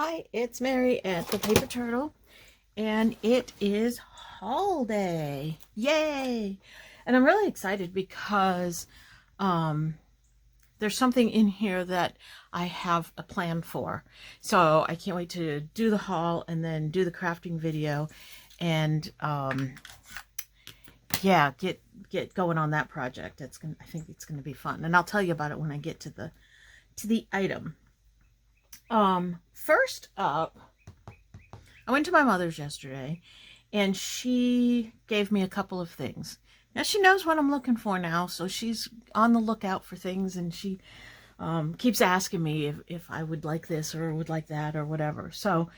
Hi, it's Mary at the Paper Turtle, and it is haul day. Yay! And I'm really excited because there's something in here that I have a plan for. So I can't wait to do the haul and then do the crafting video and yeah, get going on that project. I think it's gonna be fun. And I'll tell you about it when I get to the item. First up, I went to my mother's yesterday and she gave me a couple of things. Now she knows what I'm looking for now, so she's on the lookout for things, and she keeps asking me if I would like this or would like that or whatever. So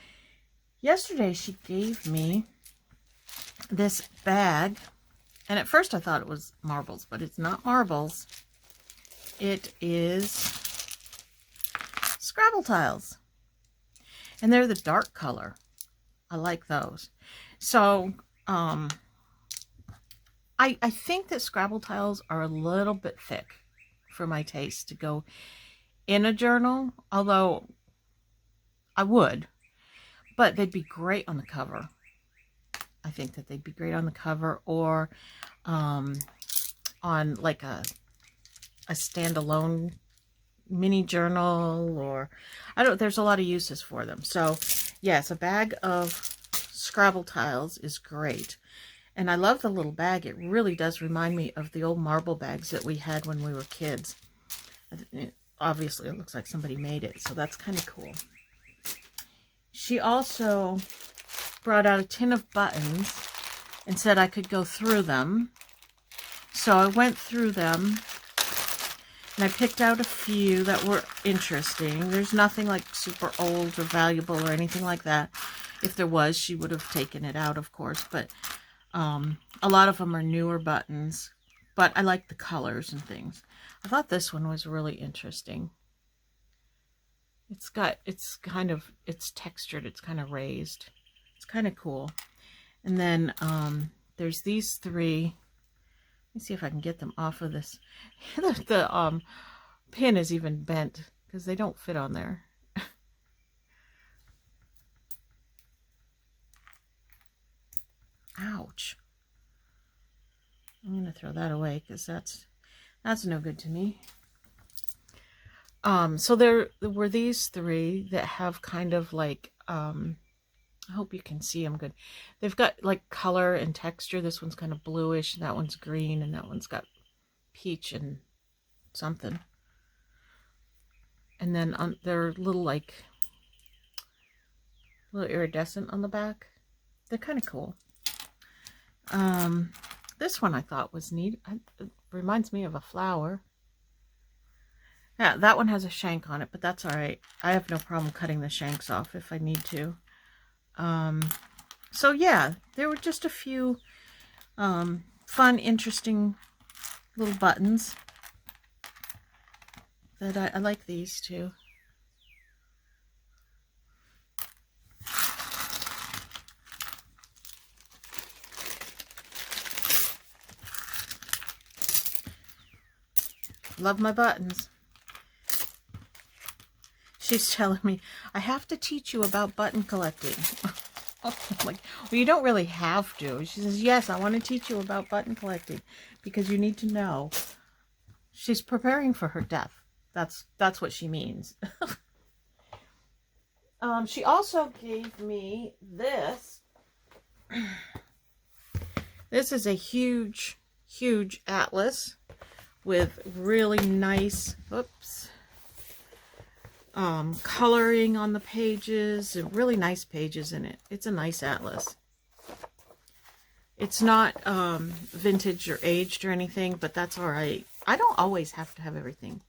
yesterday she gave me this bag, and at first I thought it was marbles, but it's not marbles. It is Scrabble tiles, and they're the dark color. I like those. So I think that Scrabble tiles are a little bit thick for my taste to go in a journal, although I would, but they'd be great on the cover. I think that they'd be great on the cover, or on like a standalone mini journal, or there's a lot of uses for them. So yes, a bag of Scrabble tiles is great. And I love the little bag. It really does remind me of the old marble bags that we had when we were kids. Obviously it looks like somebody made it, so that's kind of cool. She also brought out a tin of buttons and said I could go through them. So I went through them and I picked out a few that were interesting. There's nothing like super old or valuable or anything like that. If there was, she would have taken it out, of course. But a lot of them are newer buttons. But I like the colors and things. I thought this one was really interesting. It's textured. It's kind of raised. It's kind of cool. And then there's these three. Let me see if I can get them off of this. The pin is even bent because they don't fit on there. Ouch. I'm going to throw that away because that's no good to me. So there were these three that have kind of like, I hope you can see them good. They've got like color and texture. This one's kind of bluish, and that one's green, and that one's got peach and something. And then they're little iridescent on the back. They're kind of cool. This one I thought was neat. It reminds me of a flower. Yeah, that one has a shank on it, but that's all right. I have no problem cutting the shanks off if I need to. So yeah, there were just a few fun, interesting little buttons that I like these too. Love my buttons. She's telling me, I have to teach you about button collecting. I'm like, well, you don't really have to. She says, yes, I want to teach you about button collecting because you need to know. She's preparing for her death. That's what she means. She also gave me this. This is a huge, huge atlas with really nice, coloring on the pages, and really nice pages in it. It's a nice atlas. It's not vintage or aged or anything, but that's all right. I don't always have to have everything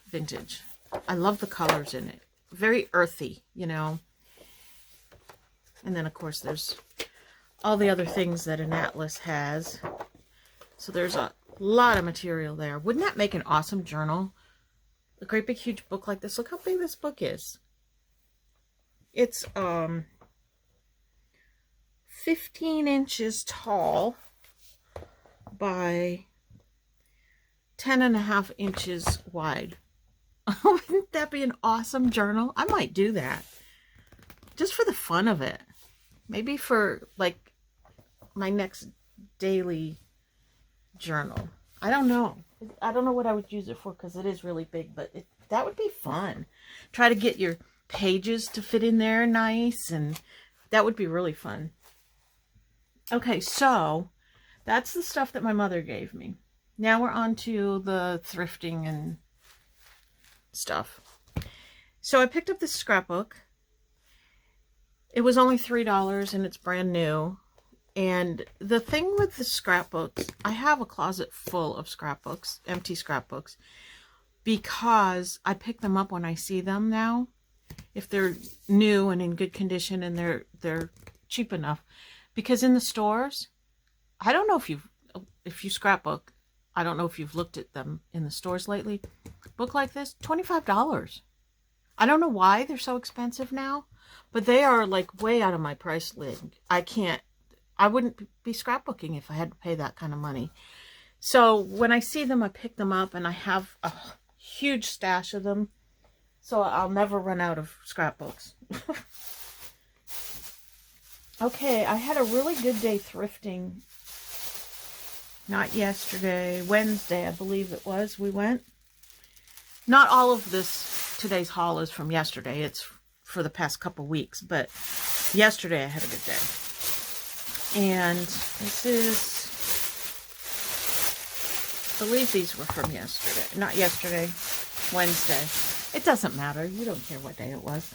vintage. I love the colors in it. Very earthy, you know. And then, of course, there's all the other things that an atlas has. So there's a lot of material there. Wouldn't that make an awesome journal? A great big huge book like this. Look how big this book is. It's 15 inches tall by 10.5 inches wide. Wouldn't that be an awesome journal? I might do that. just for the fun of it. Maybe for like my next daily journal. I don't know. I don't know what I would use it for because it is really big, but that would be fun. Try to get your pages to fit in there nice, and that would be really fun. Okay, so that's the stuff that my mother gave me. Now we're on to the thrifting and stuff. So I picked up this scrapbook. It was only $3 and it's brand new. And the thing with the scrapbooks, I have a closet full of scrapbooks, empty scrapbooks, because I pick them up when I see them now. If they're new and in good condition and they're cheap enough. Because in the stores, I don't know if you scrapbook, I don't know if you've looked at them in the stores lately. Book like this, $25. I don't know why they're so expensive now, but they are like way out of my price league. I wouldn't be scrapbooking if I had to pay that kind of money. So when I see them, I pick them up, and I have a huge stash of them. So I'll never run out of scrapbooks. Okay, I had a really good day thrifting. Not yesterday, Wednesday, I believe it was, we went. Not all of today's haul is from yesterday. It's for the past couple weeks, but yesterday I had a good day. And this is, I believe these were from yesterday. Not yesterday, Wednesday. It doesn't matter. You don't care what day it was.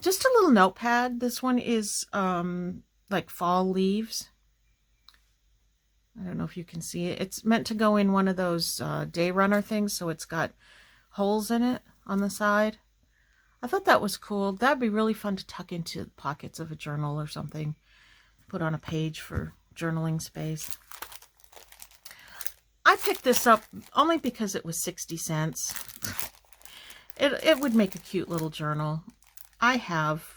Just a little notepad. This one is like fall leaves. I don't know if you can see it. It's meant to go in one of those day runner things, so it's got holes in it on the side. I thought that was cool. That'd be really fun to tuck into the pockets of a journal or something. Put on a page for journaling space. I picked this up only because it was 60 cents. It would make a cute little journal. I have,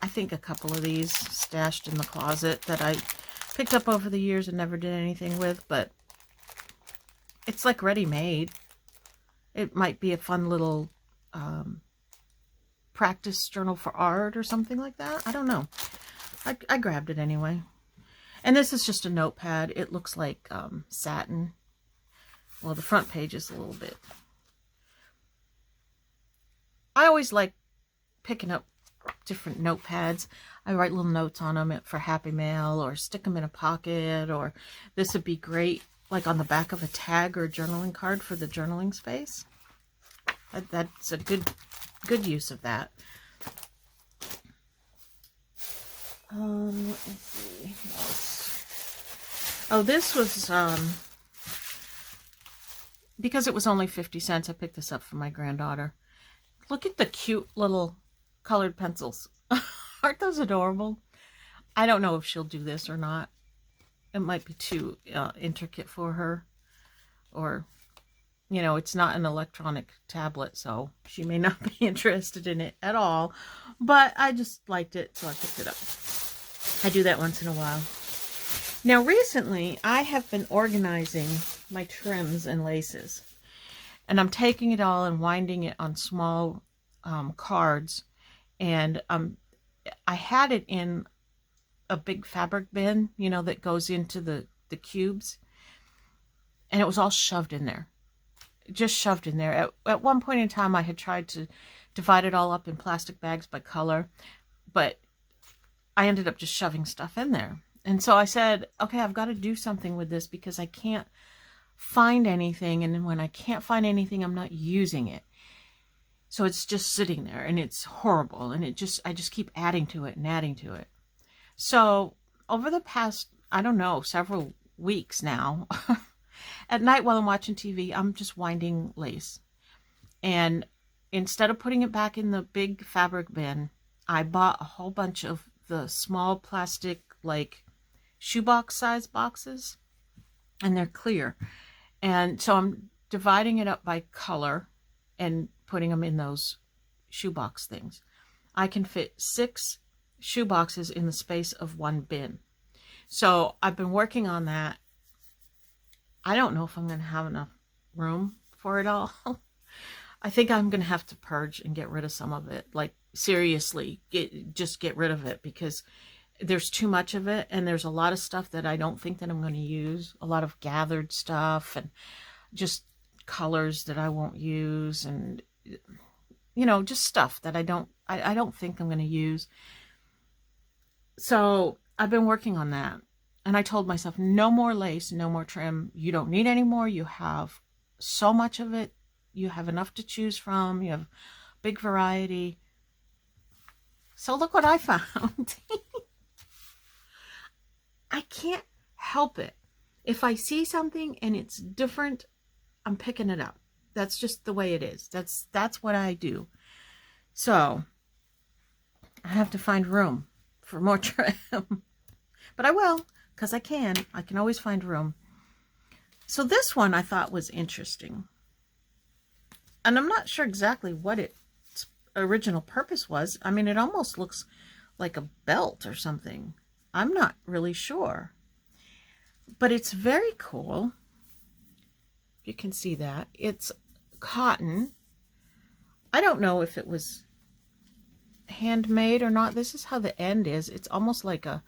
I think, a couple of these stashed in the closet that I picked up over the years and never did anything with, but it's like ready-made. It might be a fun little practice journal for art or something like that. I don't know. I grabbed it anyway. And this is just a notepad. It looks like satin. Well, the front page is a little bit. I always like picking up different notepads. I write little notes on them for Happy Mail, or stick them in a pocket, or this would be great like on the back of a tag or a journaling card for the journaling space. That's a good use of that. Let me see what else. Oh, this was because it was only 50 cents. I picked this up for my granddaughter. Look at the cute little colored pencils. Aren't those adorable? I don't know if she'll do this or not. It might be too intricate for her, or, you know, it's not an electronic tablet, so she may not be interested in it at all, but I just liked it, so I picked it up. I do that once in a while. Now, recently, I have been organizing my trims and laces, and I'm taking it all and winding it on small cards, and I had it in a big fabric bin, you know, that goes into the cubes, and it was all shoved in there, just shoved in there. At one point in time, I had tried to divide it all up in plastic bags by color, but I ended up just shoving stuff in there. And so I said, okay, I've got to do something with this because I can't find anything, and when I can't find anything, I'm not using it. So it's just sitting there, and it's horrible, and I just keep adding to it and adding to it. So over the past, I don't know, several weeks now, at night while I'm watching TV, I'm just winding lace. And instead of putting it back in the big fabric bin, I bought a whole bunch of the small plastic, like, shoebox size boxes, and they're clear. And so I'm dividing it up by color and putting them in those shoebox things. I can fit 6 shoe boxes in the space of one bin. So I've been working on that. I don't know if I'm going to have enough room for it all. I think I'm going to have to purge and get rid of some of it. Like, seriously, just get rid of it, because there's too much of it, and there's a lot of stuff that I don't think that I'm going to use. A lot of gathered stuff and just colors that I won't use, and just stuff that I don't think I'm going to use. So I've been working on that, and I told myself, no more lace, no more trim. You don't need any more. You have so much of it. You have enough to choose from. You have big variety. So look what I found. I can't help it. If I see something and it's different, I'm picking it up. That's just the way it is. That's what I do. So I have to find room for more trim. But I will, because I can always find room. So this one I thought was interesting. And I'm not sure exactly what its original purpose was. I mean, it almost looks like a belt or something. I'm not really sure. But it's very cool. You can see that. It's cotton. I don't know if it was handmade or not. This is how the end is. It's almost like a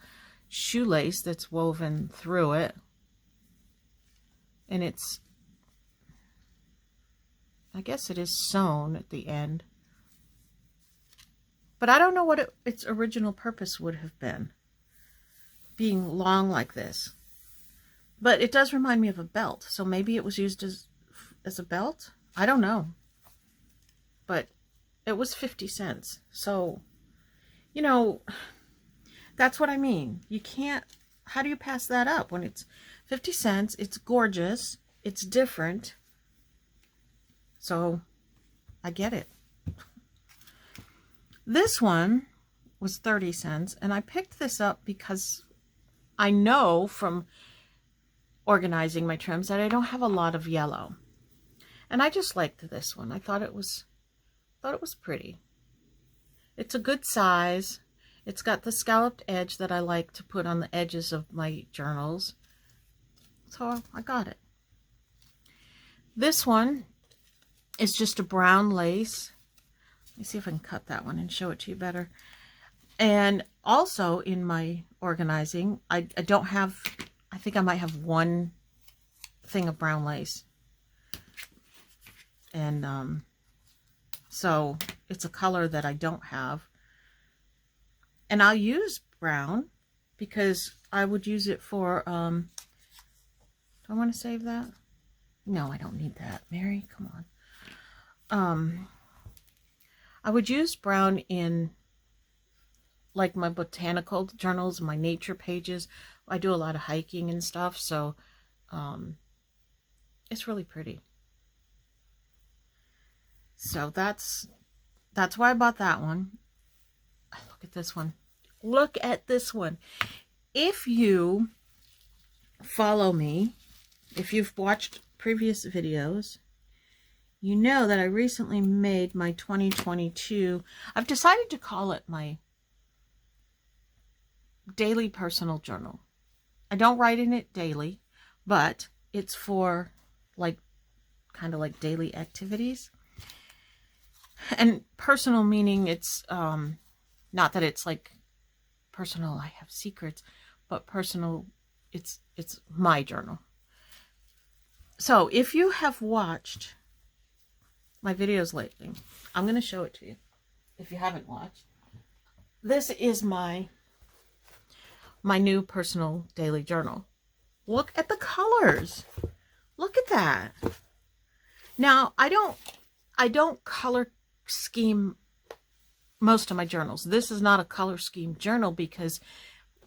shoelace that's woven through it. And it's, I guess it is sewn at the end. But I don't know what its original purpose would have been, being long like this. But it does remind me of a belt. So maybe it was used as a belt? I don't know. But it was 50 cents. So, that's what I mean. You can't, how do you pass that up when it's 50 cents? It's gorgeous. It's different. So I get it. This one was 30 cents, and I picked this up because I know from organizing my trims that I don't have a lot of yellow. And I just liked this one. I thought it was pretty. It's a good size. It's got the scalloped edge that I like to put on the edges of my journals. So I got it. This one is just a brown lace. Let me see if I can cut that one and show it to you better. And also in my organizing, I don't have, I think I might have one thing of brown lace. And so it's a color that I don't have. And I'll use brown because I would use it for, do I want to save that? No, I don't need that, Mary, come on. I would use brown in like my botanical journals, my nature pages. I do a lot of hiking and stuff, so it's really pretty. So that's why I bought that one. Look at this one. Look at this one. If you follow me, if you've watched previous videos, you know that I recently made my 2022. I've decided to call it my daily personal journal. I don't write in it daily, but it's for like kind of like daily activities. And personal meaning it's not that it's like personal, I have secrets, but personal, it's my journal. So if you have watched my videos lately, I'm going to show it to you if you haven't watched. This is my new personal daily journal. Look at the colors. Look at that. Now, I don't color scheme most of my journals. This is not a color scheme journal because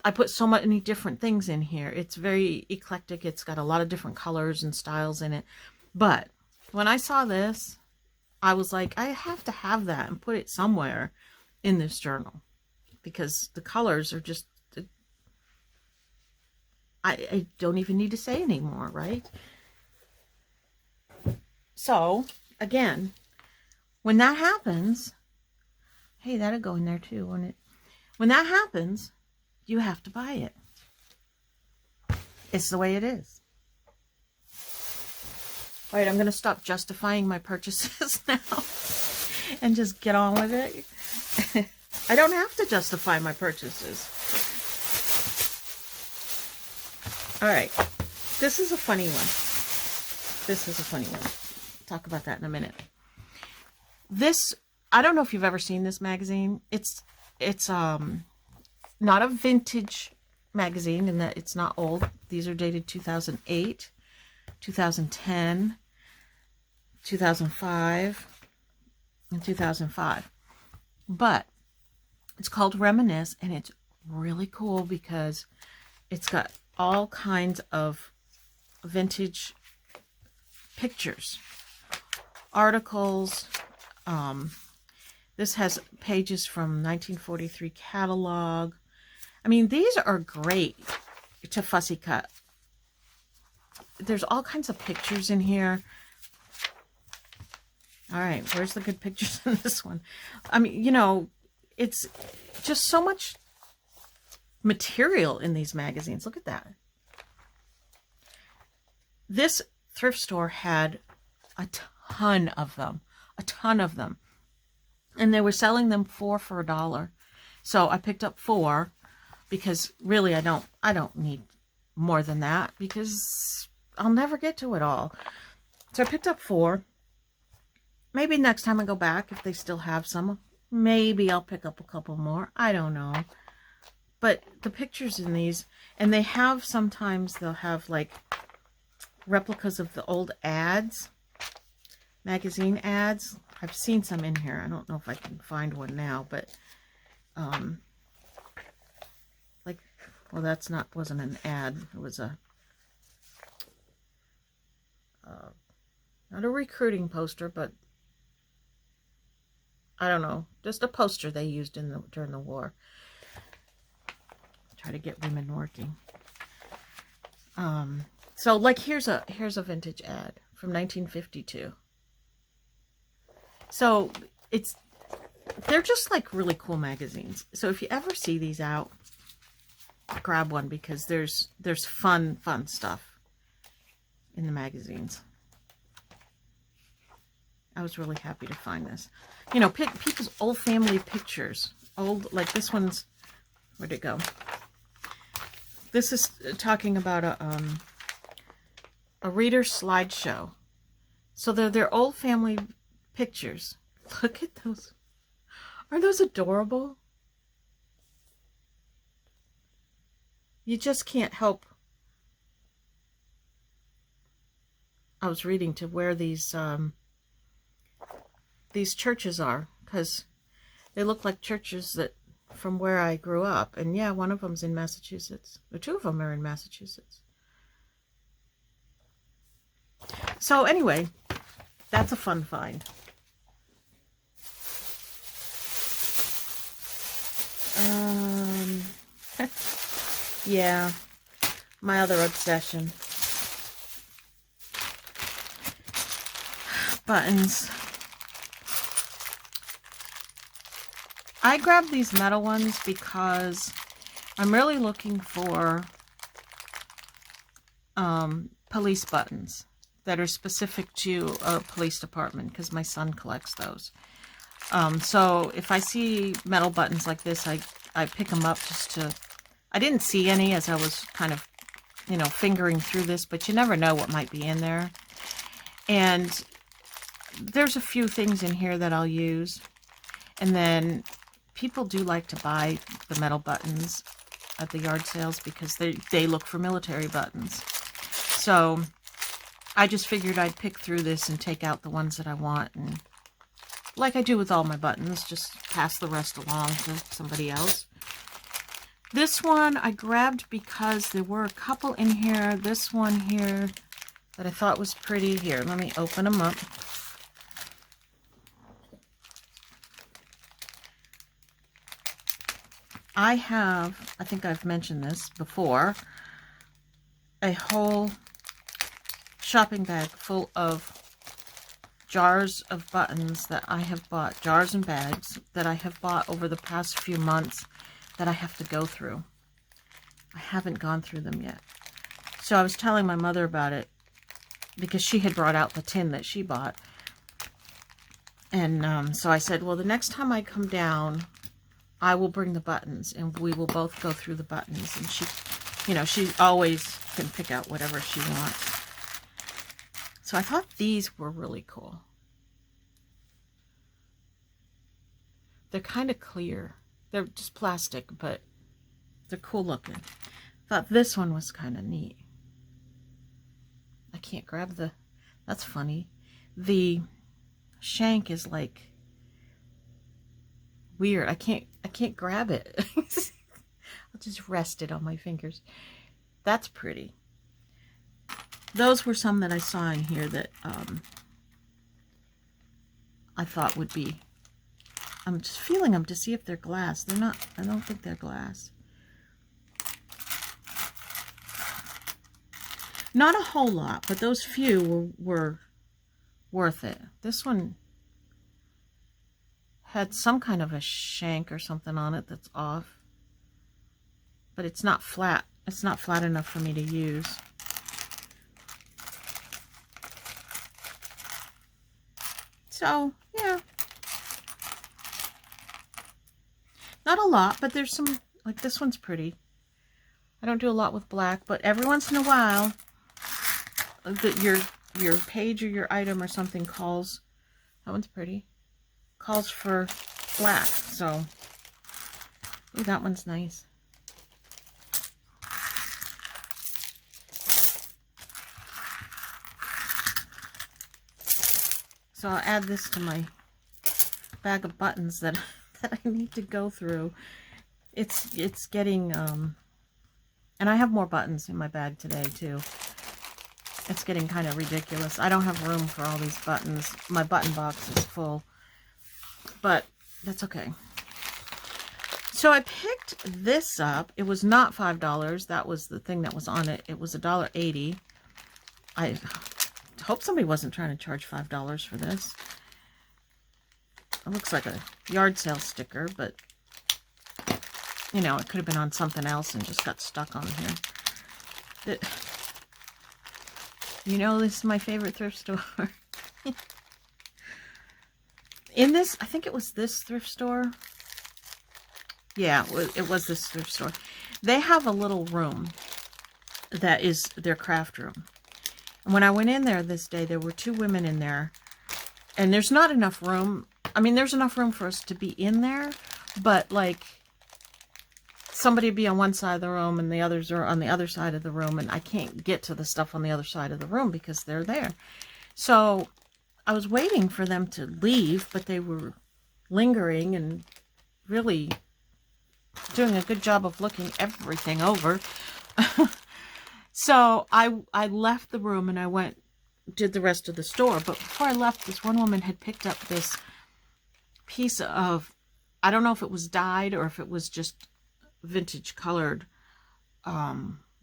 I put so many different things in here. It's very eclectic. It's got a lot of different colors and styles in it. But when I saw this, I was like, I have to have that and put it somewhere in this journal because the colors are just, I don't even need to say anymore, right? So, again, when that happens, hey, that'll go in there too, won't it? When that happens, you have to buy it. It's the way it is. All right, I'm going to stop justifying my purchases now and just get on with it. I don't have to justify my purchases. All right, this is a funny one. This is a funny one. Talk about that in a minute. This, I don't know if you've ever seen this magazine. It's not a vintage magazine in that it's not old. These are dated 2008, 2010, 2005, and 2005. But it's called Reminisce, and it's really cool because it's got all kinds of vintage pictures, articles. This has pages from 1943 catalog. I mean, these are great to fussy cut. There's all kinds of pictures in here. All right, where's the good pictures in this one? I mean, you know, it's just so much material in these magazines. Look at that. This thrift store had a ton of them, and they were selling them 4 for $1. So I picked up 4 because really I don't need more than that because I'll never get to it all. So I picked up 4. Maybe next time I go back, if they still have some, maybe I'll pick up a couple more. I don't know. But the pictures in these, and they have, sometimes they'll have like replicas of the old ads, magazine ads. I've seen some in here. I don't know if I can find one now, but like, well, wasn't an ad. It was a not a recruiting poster, but I don't know, just a poster they used during the war. Try to get women working. So like here's a vintage ad from 1952. So they're just like really cool magazines. So if you ever see these out, grab one because there's fun stuff in the magazines. I was really happy to find this. You know, people's old family pictures. Old, like this one's, where'd it go? This is talking about a reader slideshow. So they're their old family pictures. Look at those. Are those adorable? You just can't help. I was reading to where these churches are, because they look like churches that from where I grew up. And yeah, one of them's in Massachusetts. Or 2 of them are in Massachusetts. So anyway, that's a fun find. Yeah, my other obsession. Buttons. I grabbed these metal ones because I'm really looking for police buttons that are specific to a police department because my son collects those. So if I see metal buttons like this, I pick them up just to... I didn't see any as I was kind of, you know, fingering through this, but you never know what might be in there. And there's a few things in here that I'll use. And then people do like to buy the metal buttons at the yard sales because they look for military buttons. So I just figured I'd pick through this and take out the ones that I want. And like I do with all my buttons, just pass the rest along to somebody else. This one I grabbed because there were a couple in here. This one here that I thought was pretty. Here, let me open them up. I have, I think I've mentioned this before, a whole shopping bag full of jars of buttons that I have bought, jars and bags that I have bought over the past few months that I have to go through. I haven't gone through them yet. So I was telling my mother about it because she had brought out the tin that she bought. And so I said, well, the next time I come down, I will bring the buttons and we will both go through the buttons. And she, you know, she always can pick out whatever she wants. So I thought these were really cool. They're kind of clear. They're just plastic, but they're cool looking. Thought this one was kind of neat. I can't grab the, that's funny. The shank is like weird. I can't grab it. I'll just rest it on my fingers. That's pretty. Those were some that I saw in here that I thought would be, I'm just feeling them to see if they're glass. They're not, I don't think they're glass. Not a whole lot, but those few were worth it. This one had some kind of a shank or something on it that's off. But it's not flat. It's not flat enough for me to use. So, yeah. Not a lot, but there's some, like this one's pretty. I don't do a lot with black, but every once in a while, your page or your item or something calls, that one's pretty, calls for black. So, ooh, that one's nice. So I'll add this to my bag of buttons that I need to go through. It's getting, and I have more buttons in my bag today too. It's getting kind of ridiculous. I don't have room for all these buttons. My button box is full, but that's okay. So I picked this up. It was not $5. That was the thing that was on it. It was $1.80. I hope somebody wasn't trying to charge $5 for this. It looks like a yard sale sticker, but you know, it could have been on something else and just got stuck on here. You know, this is my favorite thrift store. In this, I think it was this thrift store. Yeah, it was this thrift store. They have a little room that is their craft room. And when I went in there this day, there were two women in there. And there's not enough room. I mean, there's enough room for us to be in there. But, like, somebody would be on one side of the room and the others are on the other side of the room. And I can't get to the stuff on the other side of the room because they're there. So I was waiting for them to leave, but they were lingering and really doing a good job of looking everything over. So I left the room and I did the rest of the store. But before I left, this one woman had picked up this piece of, I don't know if it was dyed or if it was just vintage colored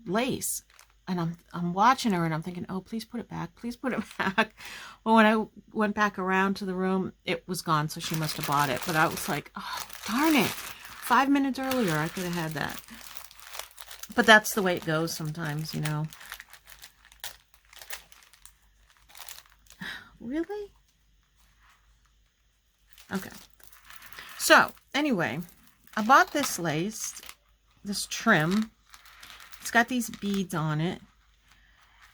lace. And I'm watching her and I'm thinking, oh, please put it back. Please put it back. Well, when I went back around to the room, it was gone. So she must have bought it. But I was like, oh, darn it. 5 minutes earlier, I could have had that. But that's the way it goes sometimes, you know. Really? Okay. So, anyway, I bought this lace, this trim. It's got these beads on it.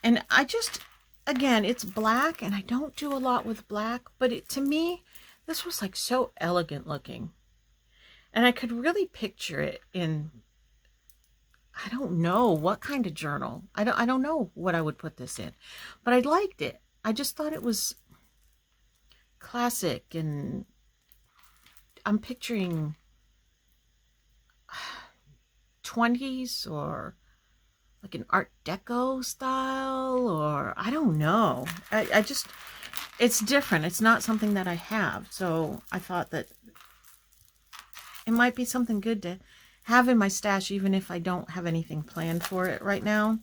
And I just, again, it's black, and I don't do a lot with black, but to me, this was like so elegant looking. And I could really picture it in, I don't know what kind of journal. I don't know what I would put this in, but I liked it. I just thought it was classic, and I'm picturing 20s or like an Art Deco style, or I don't know. I just, it's different. It's not something that I have. So I thought that it might be something good to have in my stash, even if I don't have anything planned for it right now.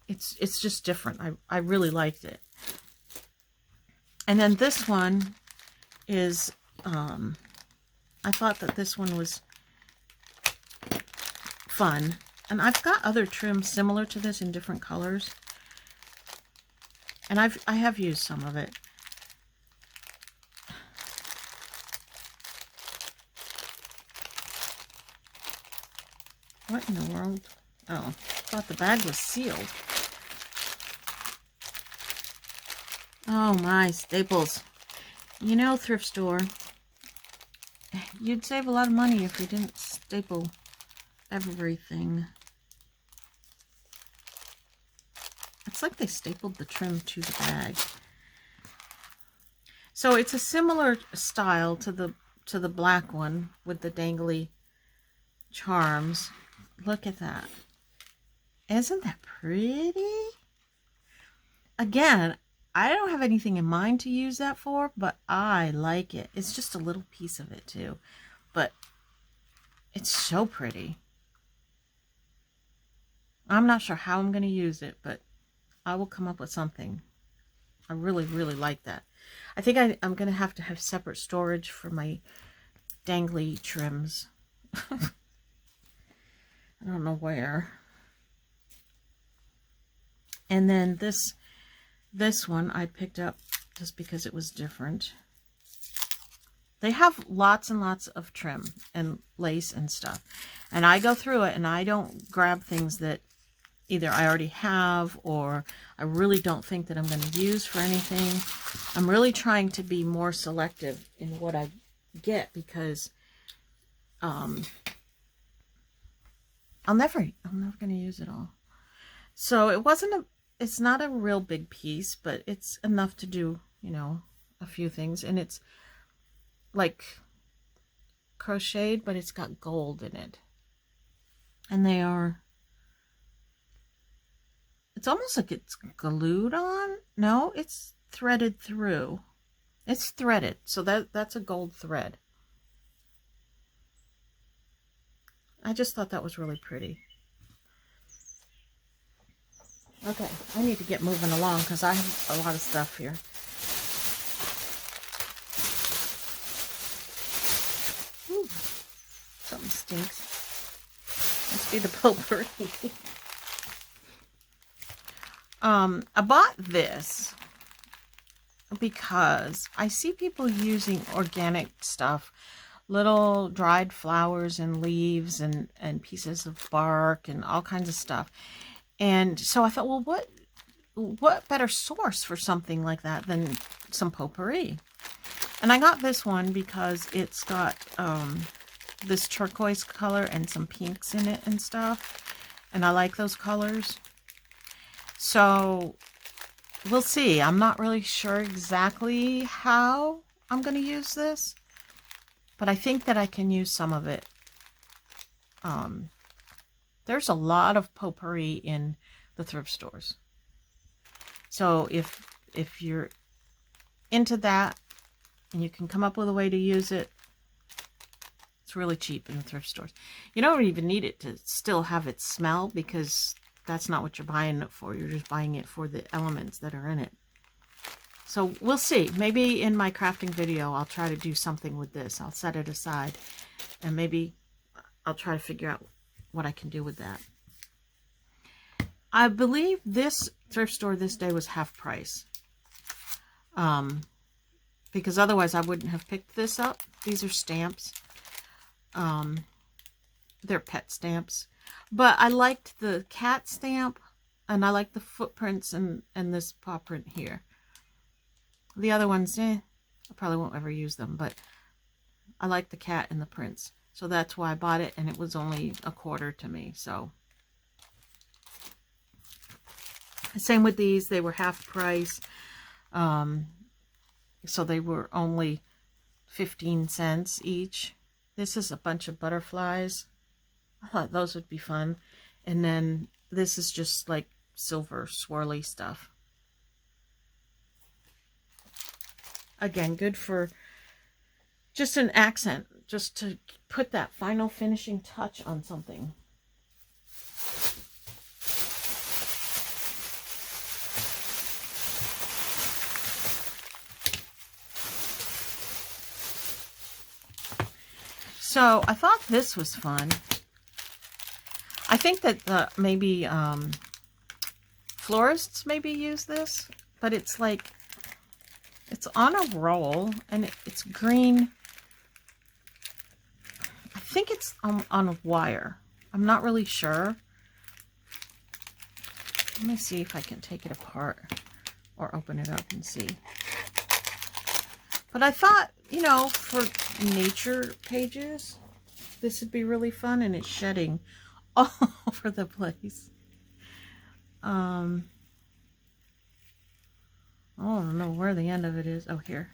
It's just different. I really liked it. And then this one is, I thought that this one was fun. And I've got other trims similar to this in different colors. And I have used some of it. What in the world? Oh, I thought the bag was sealed. Oh my, Staples. You know, thrift store, you'd save a lot of money if you didn't staple everything. It's like they stapled the trim to the bag. So it's a similar style to the black one with the dangly charms. Look at that. Isn't that pretty? Again, I don't have anything in mind to use that for, but I like it. It's just a little piece of it too, but it's so pretty. I'm not sure how I'm going to use it, but I will come up with something. I really, really like that. I think I'm going to have separate storage for my dangly trims. I don't know where. And then this one I picked up just because it was different. They have lots and lots of trim and lace and stuff. And I go through it and I don't grab things that either I already have or I really don't think that I'm going to use for anything. I'm really trying to be more selective in what I get because I'm never going to use it all. So it's not a real big piece, but it's enough to do, you know, a few things. And it's like crocheted, but it's got gold in it. And it's almost like it's glued on. No, it's threaded through. It's threaded, so that's a gold thread. I just thought that was really pretty. Okay, I need to get moving along because I have a lot of stuff here. Ooh, something stinks. Must be the potpourri. I bought this because I see people using organic stuff, little dried flowers and leaves and pieces of bark and all kinds of stuff. And so I thought, well, what better source for something like that than some potpourri? And I got this one because it's got this turquoise color and some pinks in it and stuff. And I like those colors. So we'll see. I'm not really sure exactly how I'm going to use this, but I think that I can use some of it. There's a lot of potpourri in the thrift stores. So if you're into that and you can come up with a way to use it, it's really cheap in the thrift stores. You don't even need it to still have it smell because that's not what you're buying it for. You're just buying it for the elements that are in it. So we'll see. Maybe in my crafting video, I'll try to do something with this. I'll set it aside and maybe I'll try to figure out what I can do with that. I believe this thrift store this day was half price. Because otherwise I wouldn't have picked this up. These are stamps. They're pet stamps. But I liked the cat stamp and I like the footprints and this paw print here. The other ones, I probably won't ever use them, but I like the cat and the prints. So that's why I bought it, and it was only $1/4 to me. So same with these, they were half price. So they were only 15 cents each. This is a bunch of butterflies. I thought those would be fun. And then this is just like silver swirly stuff. Again, good for just an accent, just to put that final finishing touch on something. So I thought this was fun. I think that maybe florists maybe use this. but it's like, it's on a roll, and it's green. I think it's on a wire. I'm not really sure. Let me see if I can take it apart or open it up and see. But I thought, you know, for nature pages, this would be really fun, and it's shedding all over the place. Oh, I don't know where the end of it is. Oh, here.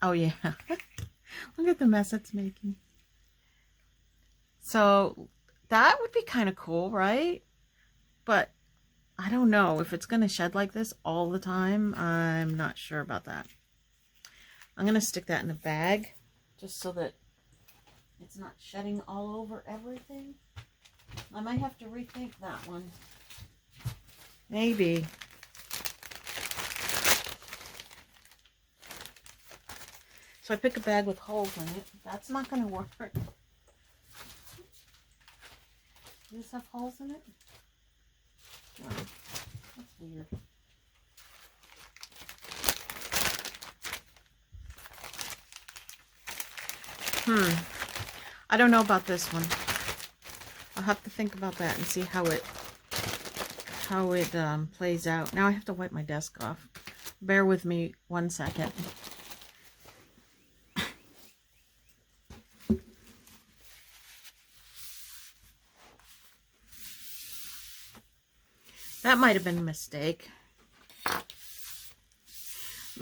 Oh, yeah. Look at the mess it's making. So that would be kind of cool, right? But I don't know if it's going to shed like this all the time. I'm not sure about that. I'm going to stick that in a bag just so that it's not shedding all over everything. I might have to rethink that one. Maybe. So I pick a bag with holes in it. That's not going to work. Does this have holes in it? No. That's weird. I don't know about this one. I'll have to think about that and see how it plays out. Now I have to wipe my desk off. Bear with me 1 second. That might have been a mistake.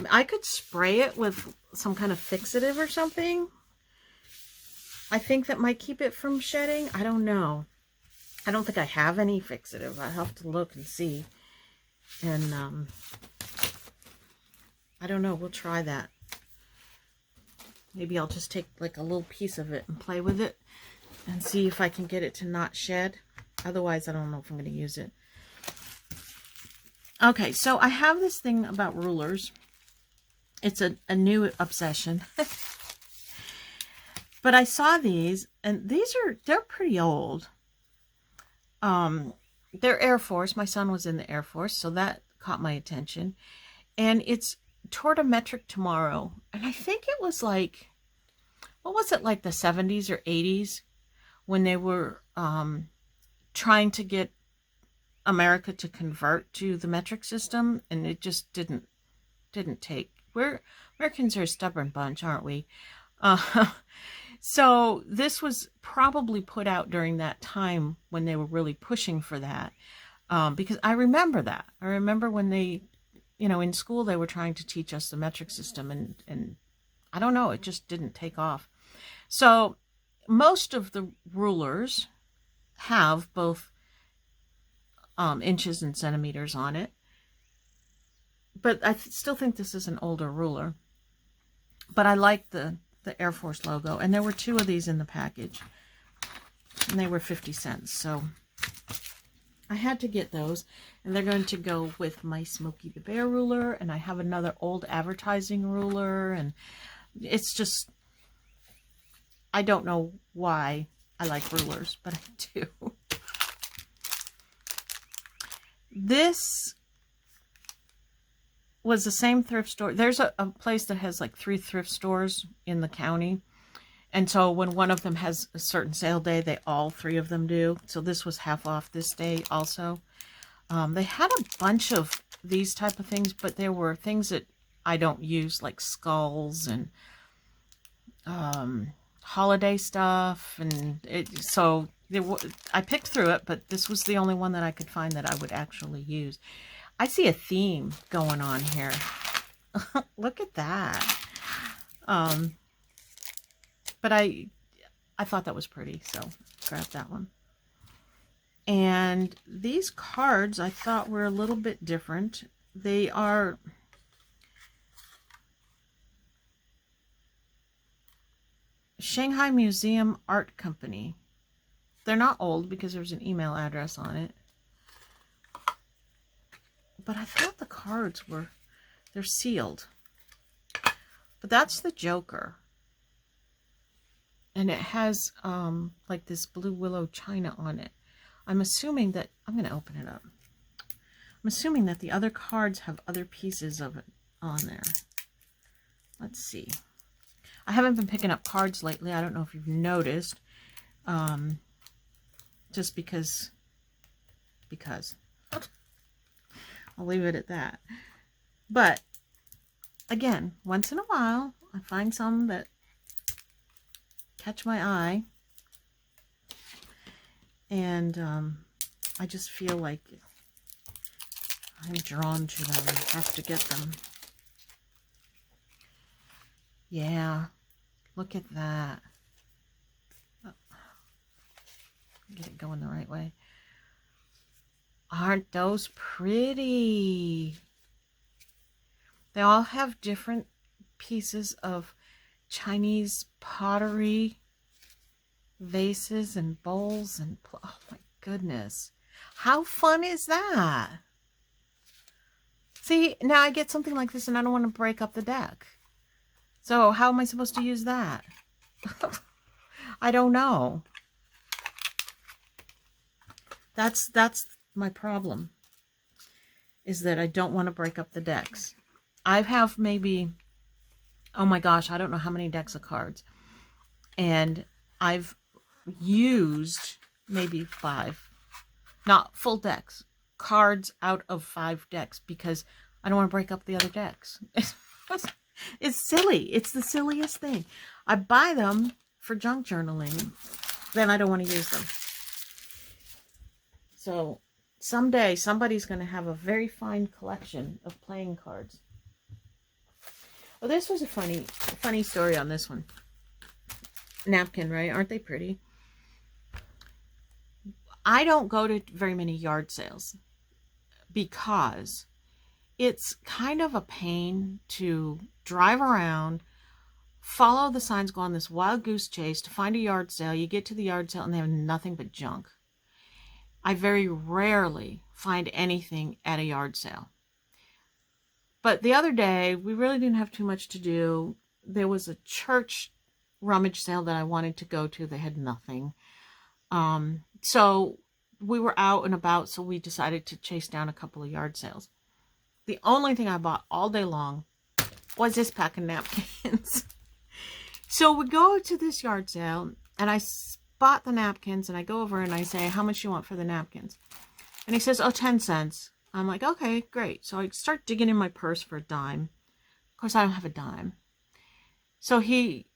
I could spray it with some kind of fixative or something. I think that might keep it from shedding. I don't know. I don't think I have any fixative. I have to look and see. And I don't know. We'll try that. Maybe I'll just take like a little piece of it and play with it and see if I can get it to not shed. Otherwise, I don't know if I'm going to use it. Okay, so I have this thing about rulers. It's a new obsession. But I saw these, and they're pretty old. They're Air Force. My son was in the Air Force, so that caught my attention. And it's Toward a Metric Tomorrow. And I think it was like, what was it, like the 70s or 80s when they were trying to get America to convert to the metric system, and it just didn't take. Americans are a stubborn bunch, aren't we? So this was probably put out during that time when they were really pushing for that, because I remember that. I remember when they, you know, in school they were trying to teach us the metric system, and I don't know, it just didn't take off. So most of the rulers have both inches and centimeters on it, but I still think this is an older ruler. But I like the Air Force logo, and there were 2 of these in the package, and they were 50 cents, so I had to get those. And they're going to go with my Smokey the Bear ruler, and I have another old advertising ruler, and it's just, I don't know why I like rulers, but I do. This was the same thrift store. There's a place that has like 3 thrift stores in the county. And so when one of them has a certain sale day, all 3 of them do. So this was half off this day also. They had a bunch of these type of things, but there were things that I don't use, like skulls and holiday stuff. And so I picked through it, but this was the only one that I could find that I would actually use. I see a theme going on here. Look at that. But I thought that was pretty, so grabbed that one. And these cards I thought were a little bit different. They are Shanghai Museum Art Company. They're not old because there's an email address on it. But I thought the cards they're sealed. But that's the Joker. And it has like this blue willow china on it. I'm assuming that, I'm going to open it up. I'm assuming that the other cards have other pieces of it on there. Let's see. I haven't been picking up cards lately. I don't know if you've noticed. Just because. I'll leave it at that. But, again, once in a while, I find some that catch my eye. And I just feel like I'm drawn to them. I have to get them. Yeah, look at that. Oh, get it going the right way. Aren't those pretty? They all have different pieces of Chinese pottery, vases and bowls, and oh my goodness. How fun is that? See, now I get something like this and I don't want to break up the deck. So how am I supposed to use that? I don't know. That's my problem, is that I don't want to break up the decks. I have maybe, oh my gosh, I don't know how many decks of cards. And I've used maybe 5, not full decks, cards out of 5 decks, because I don't want to break up the other decks. It's silly. It's the silliest thing. I buy them for junk journaling, then I don't want to use them. So someday somebody's going to have a very fine collection of playing cards. Well, this was a funny story on this one. Napkin, right? Aren't they pretty? I don't go to very many yard sales because it's kind of a pain to drive around, follow the signs, go on this wild goose chase to find a yard sale. You get to the yard sale and they have nothing but junk. I very rarely find anything at a yard sale. But the other day, we really didn't have too much to do. There was a church rummage sale that I wanted to go to. They had nothing. So we were out and about, so we decided to chase down a couple of yard sales. The only thing I bought all day long was this pack of napkins. So we go to this yard sale, and I spot the napkins, and I go over and I say, how much do you want for the napkins? And he says, oh, 10 cents. I'm like, okay, great. So I start digging in my purse for a dime. Of course, I don't have a dime. So he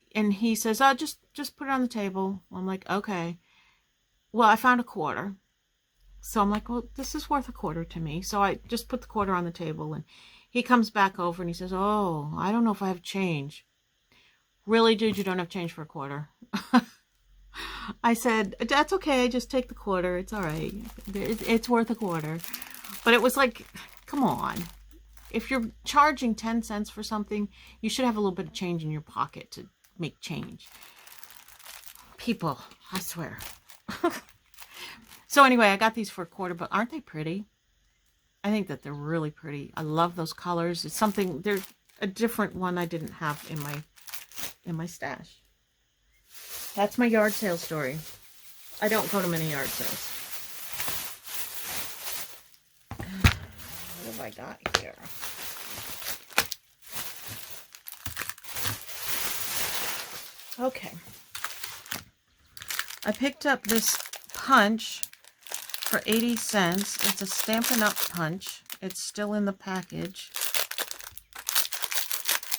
says, oh, just put it on the table. I'm like, okay. Well, I found a quarter. So I'm like, well, this is worth a quarter to me. So I just put the quarter on the table, and he comes back over and he says, oh, I don't know if I have change. Really, dude, you don't have change for a quarter? I said, that's okay. Just take the quarter. It's all right. It's worth a quarter. But it was like, come on. If you're charging 10 cents for something, you should have a little bit of change in your pocket to make change. People, I swear. So anyway, I got these for a quarter, but aren't they pretty? I think that they're really pretty. I love those colors. It's something, there's a different one I didn't have in my stash. That's my yard sale story. I don't go to many yard sales. What have I got here? Okay. I picked up this punch for 80 cents. It's a Stampin' Up! Punch. It's still in the package,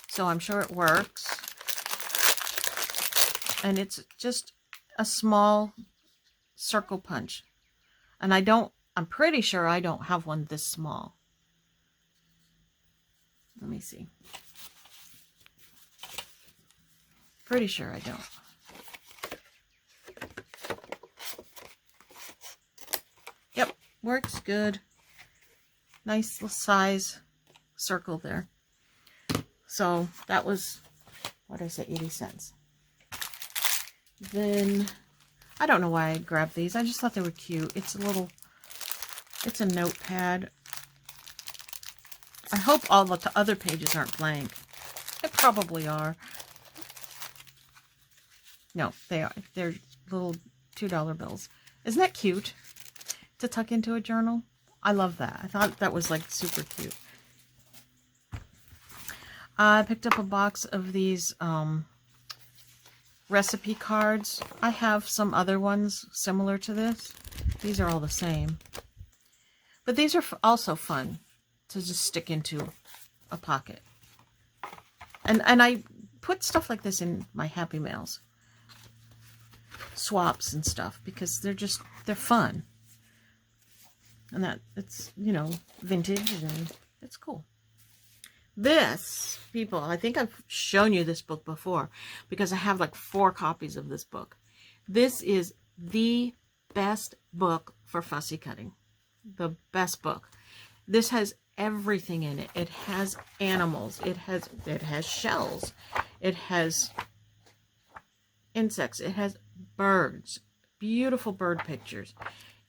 so I'm sure it works. And it's just a small circle punch. And I'm pretty sure I don't have one this small. Let me see. Pretty sure I don't. Yep, works good. Nice little size circle there. So that was, what did I say, 80 cents. Then, I don't know why I grabbed these. I just thought they were cute. It's a notepad. I hope all the other pages aren't blank. They probably are. No, they are. They're little $2 bills. Isn't that cute to tuck into a journal? I love that. I thought that was like super cute. I picked up a box of these recipe cards. I have some other ones similar to this. These are all the same. But these are also fun to just stick into a pocket. And I put stuff like this in my Happy Mails. Swaps and stuff, because they're fun. And that it's, you know, vintage and it's cool. This, people, I think I've shown you this book before because I have like 4 copies of this book. This is the best book for fussy cutting. The best book. This has everything in it. It has animals. It has shells. It has insects. It has birds. Beautiful bird pictures.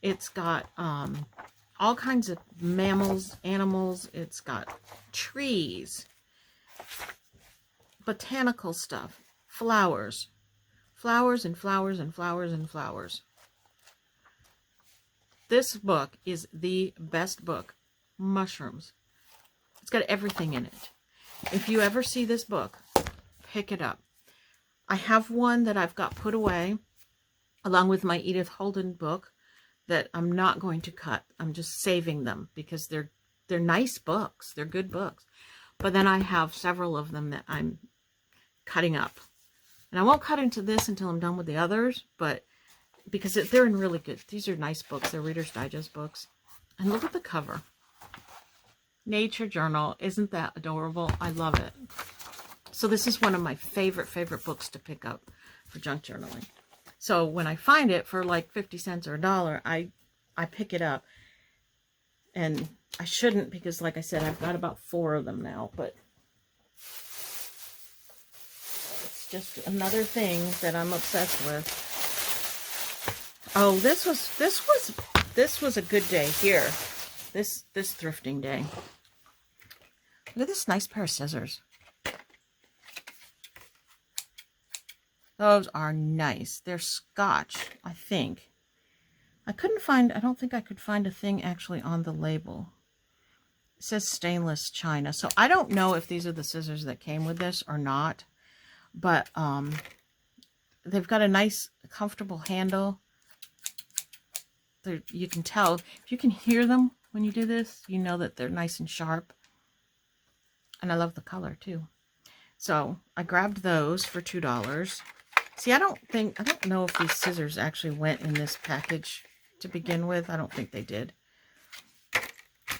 It's got all kinds of mammals, animals. It's got trees, botanical stuff, flowers, flowers and flowers and flowers and flowers. This book is the best book. Mushrooms. It's got everything in it. If you ever see this book, pick it up. I have one that I've got put away along with my Edith Holden book that I'm not going to cut. I'm just saving them because they're nice books. They're good books. But then I have several of them that I'm cutting up. And I won't cut into this until I'm done with the others, but because they're in really good. These are nice books. They're Reader's Digest books. And look at the cover. Nature Journal. Isn't that adorable? I love it. So this is one of my favorite books to pick up for junk journaling. So when I find it for like 50 cents or $1, I pick it up. And I shouldn't because, like I said, I've got about 4 of them now. But it's just another thing that I'm obsessed with. Oh, this was a good day here. This thrifting day. Look at this nice pair of scissors. Those are nice. They're Scotch, I think. I don't think I could find a thing actually on the label. It says stainless china. So I don't know if these are the scissors that came with this or not. But they've got a nice, comfortable handle. You can tell, if you can hear them when you do this, you know that they're nice and sharp. And I love the color too. So I grabbed those for $2. See, I don't know if these scissors actually went in this package to begin with. I don't think they did.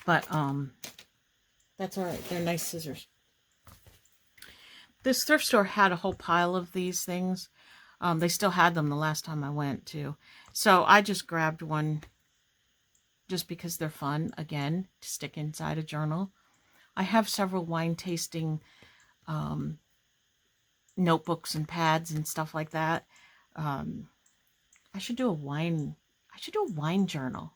But that's all right. They're nice scissors. This thrift store had a whole pile of these things. They still had them the last time I went too. So I just grabbed one just because they're fun, again, to stick inside a journal. I have several wine tasting notebooks and pads and stuff like that. I should do a wine journal.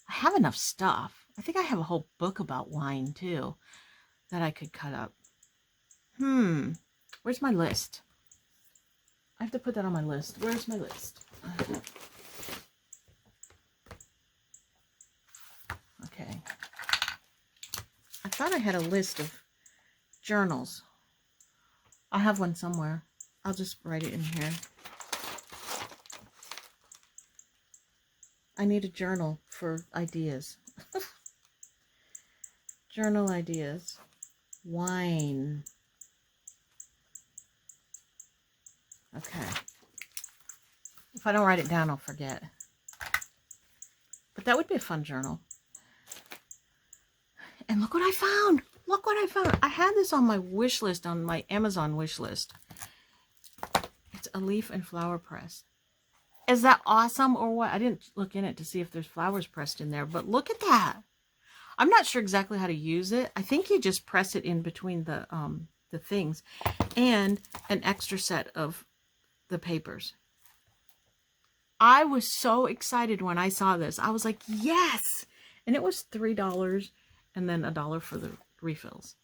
I have enough stuff. I think I have a whole book about wine too that I could cut up. Where's my list? I have to put that on my list. Where's my list? Okay. I thought I had a list of journals. I have one somewhere. I'll just write it in here. I need a journal for ideas. Journal ideas. Wine. Okay. If I don't write it down, I'll forget. But that would be a fun journal. And look what I found. Look what I found. I had this on my wish list, on my Amazon wish list. It's a leaf and flower press. Is that awesome or what? I didn't look in it to see if there's flowers pressed in there, but look at that. I'm not sure exactly how to use it. I think you just press it in between the things, and an extra set of the papers. I was so excited when I saw this. I was like, yes! And it was $3 and then $1 for the refills.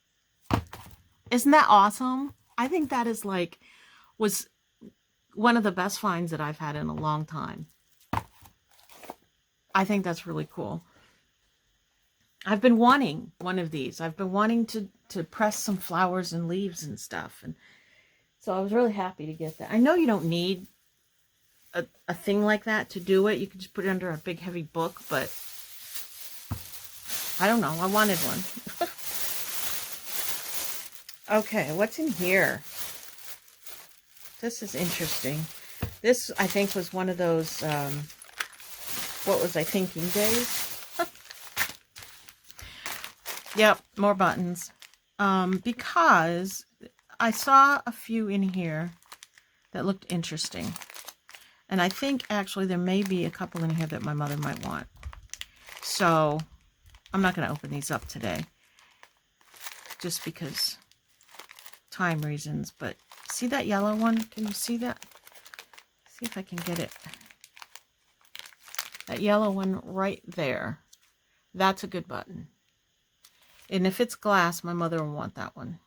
Isn't that awesome? I think that is was one of the best finds that I've had in a long time. I think that's really cool. I've been wanting one of these. I've been wanting to press some flowers and leaves and stuff. And so I was really happy to get that. I know you don't need a thing like that to do it. You can just put it under a big heavy book, but I don't know. I wanted one. Okay, what's in here? This is interesting. This, I think, was one of those, what was I thinking days? Yep, more buttons. Because I saw a few in here that looked interesting. And I think, actually, there may be a couple in here that my mother might want. So, I'm not going to open these up today. Just because time reasons. But, see that yellow one? Can you see that? See if I can get it. That yellow one right there. That's a good button. And if it's glass, my mother will want that one.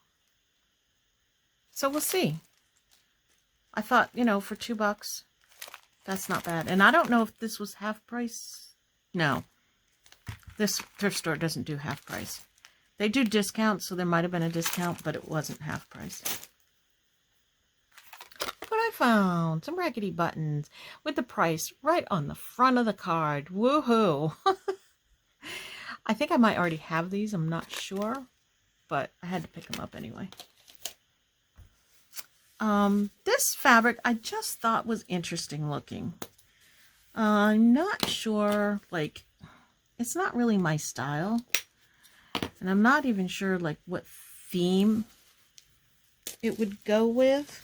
So we'll see. I thought, you know, for $2, that's not bad. And I don't know if this was half price. No. This thrift store doesn't do half price. They do discounts, so there might have been a discount, but it wasn't half price. But I found some raggedy buttons with the price right on the front of the card. Woohoo! I think I might already have these. I'm not sure, but I had to pick them up anyway. This fabric I just thought was interesting looking. I'm not sure, like, it's not really my style. And I'm not even sure, like, what theme it would go with.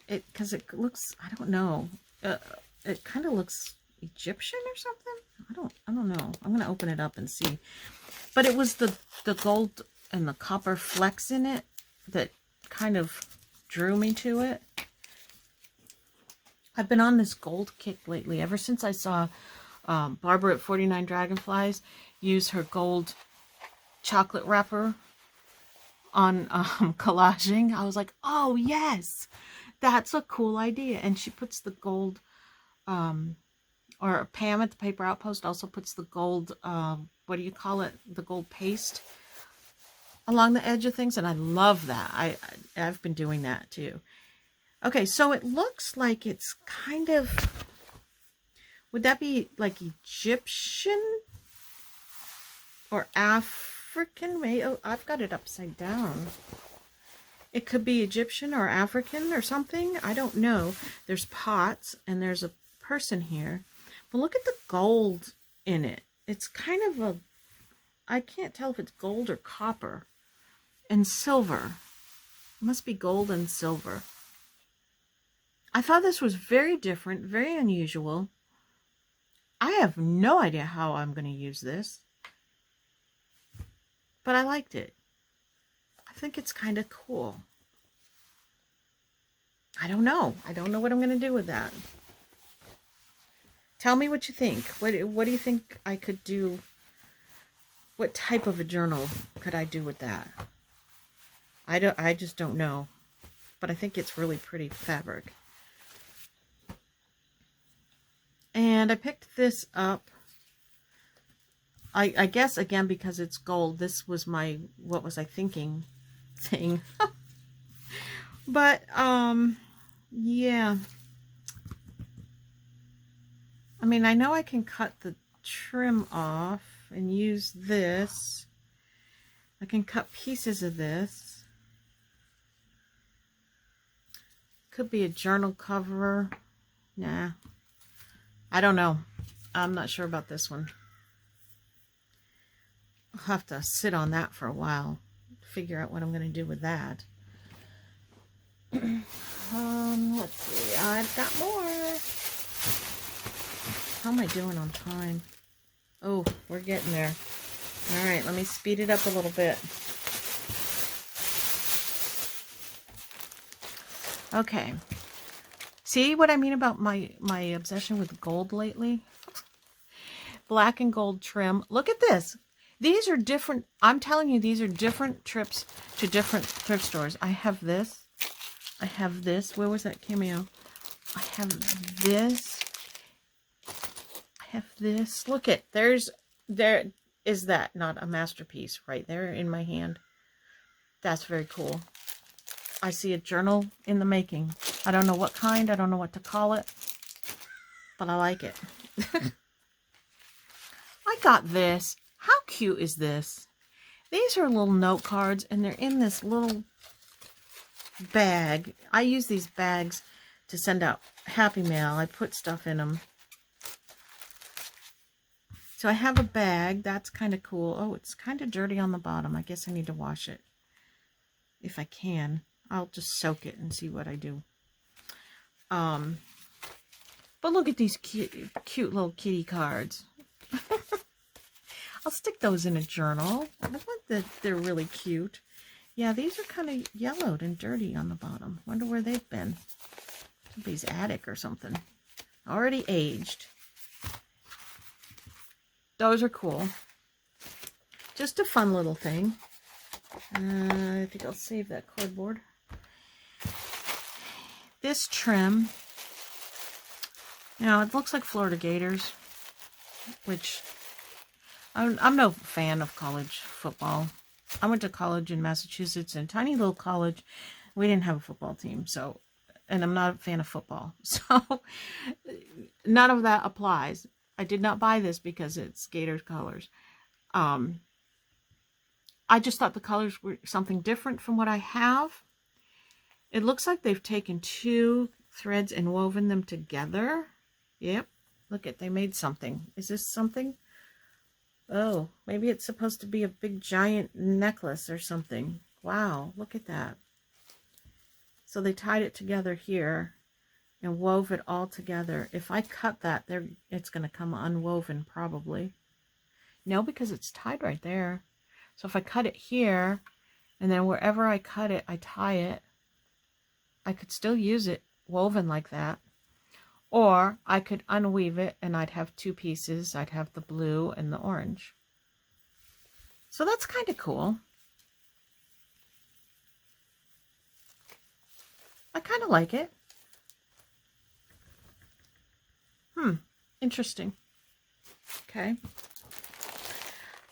Because it looks, I don't know. It kind of looks Egyptian or something. I don't know. I'm going to open it up and see. But it was the gold and the copper flecks in it that kind of drew me to it. I've been on this gold kick lately. Ever since I saw Barbara at 49 Dragonflies use her gold chocolate wrapper on collaging, I was like, oh yes, that's a cool idea. And she puts the gold, or Pam at the Paper Outpost also puts the gold, what do you call it? The gold paste along the edge of things. And I love that. I've been doing that too. Okay, so it looks like it's kind of, would that be like Egyptian or African? Oh, I've got it upside down. It could be Egyptian or African or something. I don't know. There's pots and there's a person here. But look at the gold in it. It's kind of a, I can't tell if it's gold or copper and silver. It must be gold and silver. I thought this was very different, very unusual. I have no idea how I'm going to use this. But I liked it. I think it's kind of cool. I don't know. I don't know what I'm going to do with that. Tell me what you think. What do you think I could do? What type of a journal could I do with that? I just don't know. But I think it's really pretty fabric. And I picked this up. I guess, again, because it's gold, this was my, what was I thinking thing. But, yeah. I mean, I know I can cut the trim off and use this. I can cut pieces of this. Could be a journal cover. Nah. I don't know. I'm not sure about this one. I'll have to sit on that for a while. Figure out what I'm going to do with that. Let's see. I've got more. How am I doing on time? Oh, we're getting there. All right, let me speed it up a little bit. Okay. See what I mean about my obsession with gold lately? Black and gold trim. Look at this. These are different. I'm telling you, these are different trips to different thrift stores. I have this. I have this. Where was that cameo? I have this. I have this. Look at, there's There is that not a masterpiece right there in my hand. That's very cool. I see a journal in the making. I don't know what kind. I don't know what to call it. But I like it. I got this. How cute is this? These are little note cards, and they're in this little bag. I use these bags to send out Happy Mail. I put stuff in them. So I have a bag. That's kind of cool. Oh, it's kind of dirty on the bottom. I guess I need to wash it. If I can. I'll just soak it and see what I do. But look at these cute little kitty cards. I'll stick those in a journal. I think that they're really cute. Yeah, these are kind of yellowed and dirty on the bottom. Wonder where they've been. Somebody's attic or something. Already aged. Those are cool. Just a fun little thing. I think I'll save that cardboard. This trim. Now, it looks like Florida Gators, which I'm no fan of college football. I went to college in Massachusetts, in a tiny little college. We didn't have a football team, so, and I'm not a fan of football. So, none of that applies. I did not buy this because it's Gators colors. I just thought the colors were something different from what I have. It looks like they've taken two threads and woven them together. Yep. Look at, they made something. Is this something? Oh, maybe it's supposed to be a big giant necklace or something. Wow, look at that. So they tied it together here and wove it all together. If I cut that, it's going to come unwoven probably. No, because it's tied right there. So if I cut it here, and then wherever I cut it, I tie it, I could still use it woven like that. Or I could unweave it and I'd have two pieces. I'd have the blue and the orange. So that's kind of cool. I kind of like it. Interesting. Okay.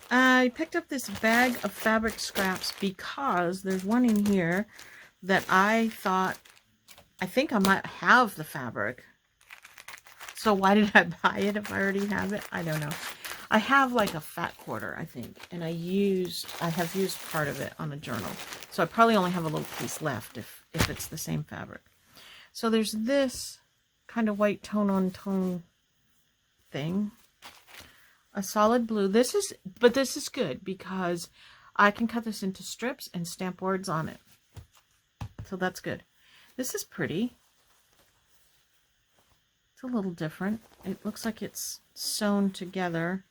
I picked up this bag of fabric scraps because there's one in here that I think I might have the fabric. So why did I buy it if I already have it? I don't know. I have like a fat quarter, I think, and I have used part of it on a journal. So I probably only have a little piece left if it's the same fabric. So there's this kind of white tone on tone thing. A solid blue. This is good because I can cut this into strips and stamp words on it. So that's good. This is pretty. It's a little different. It looks like it's sewn together.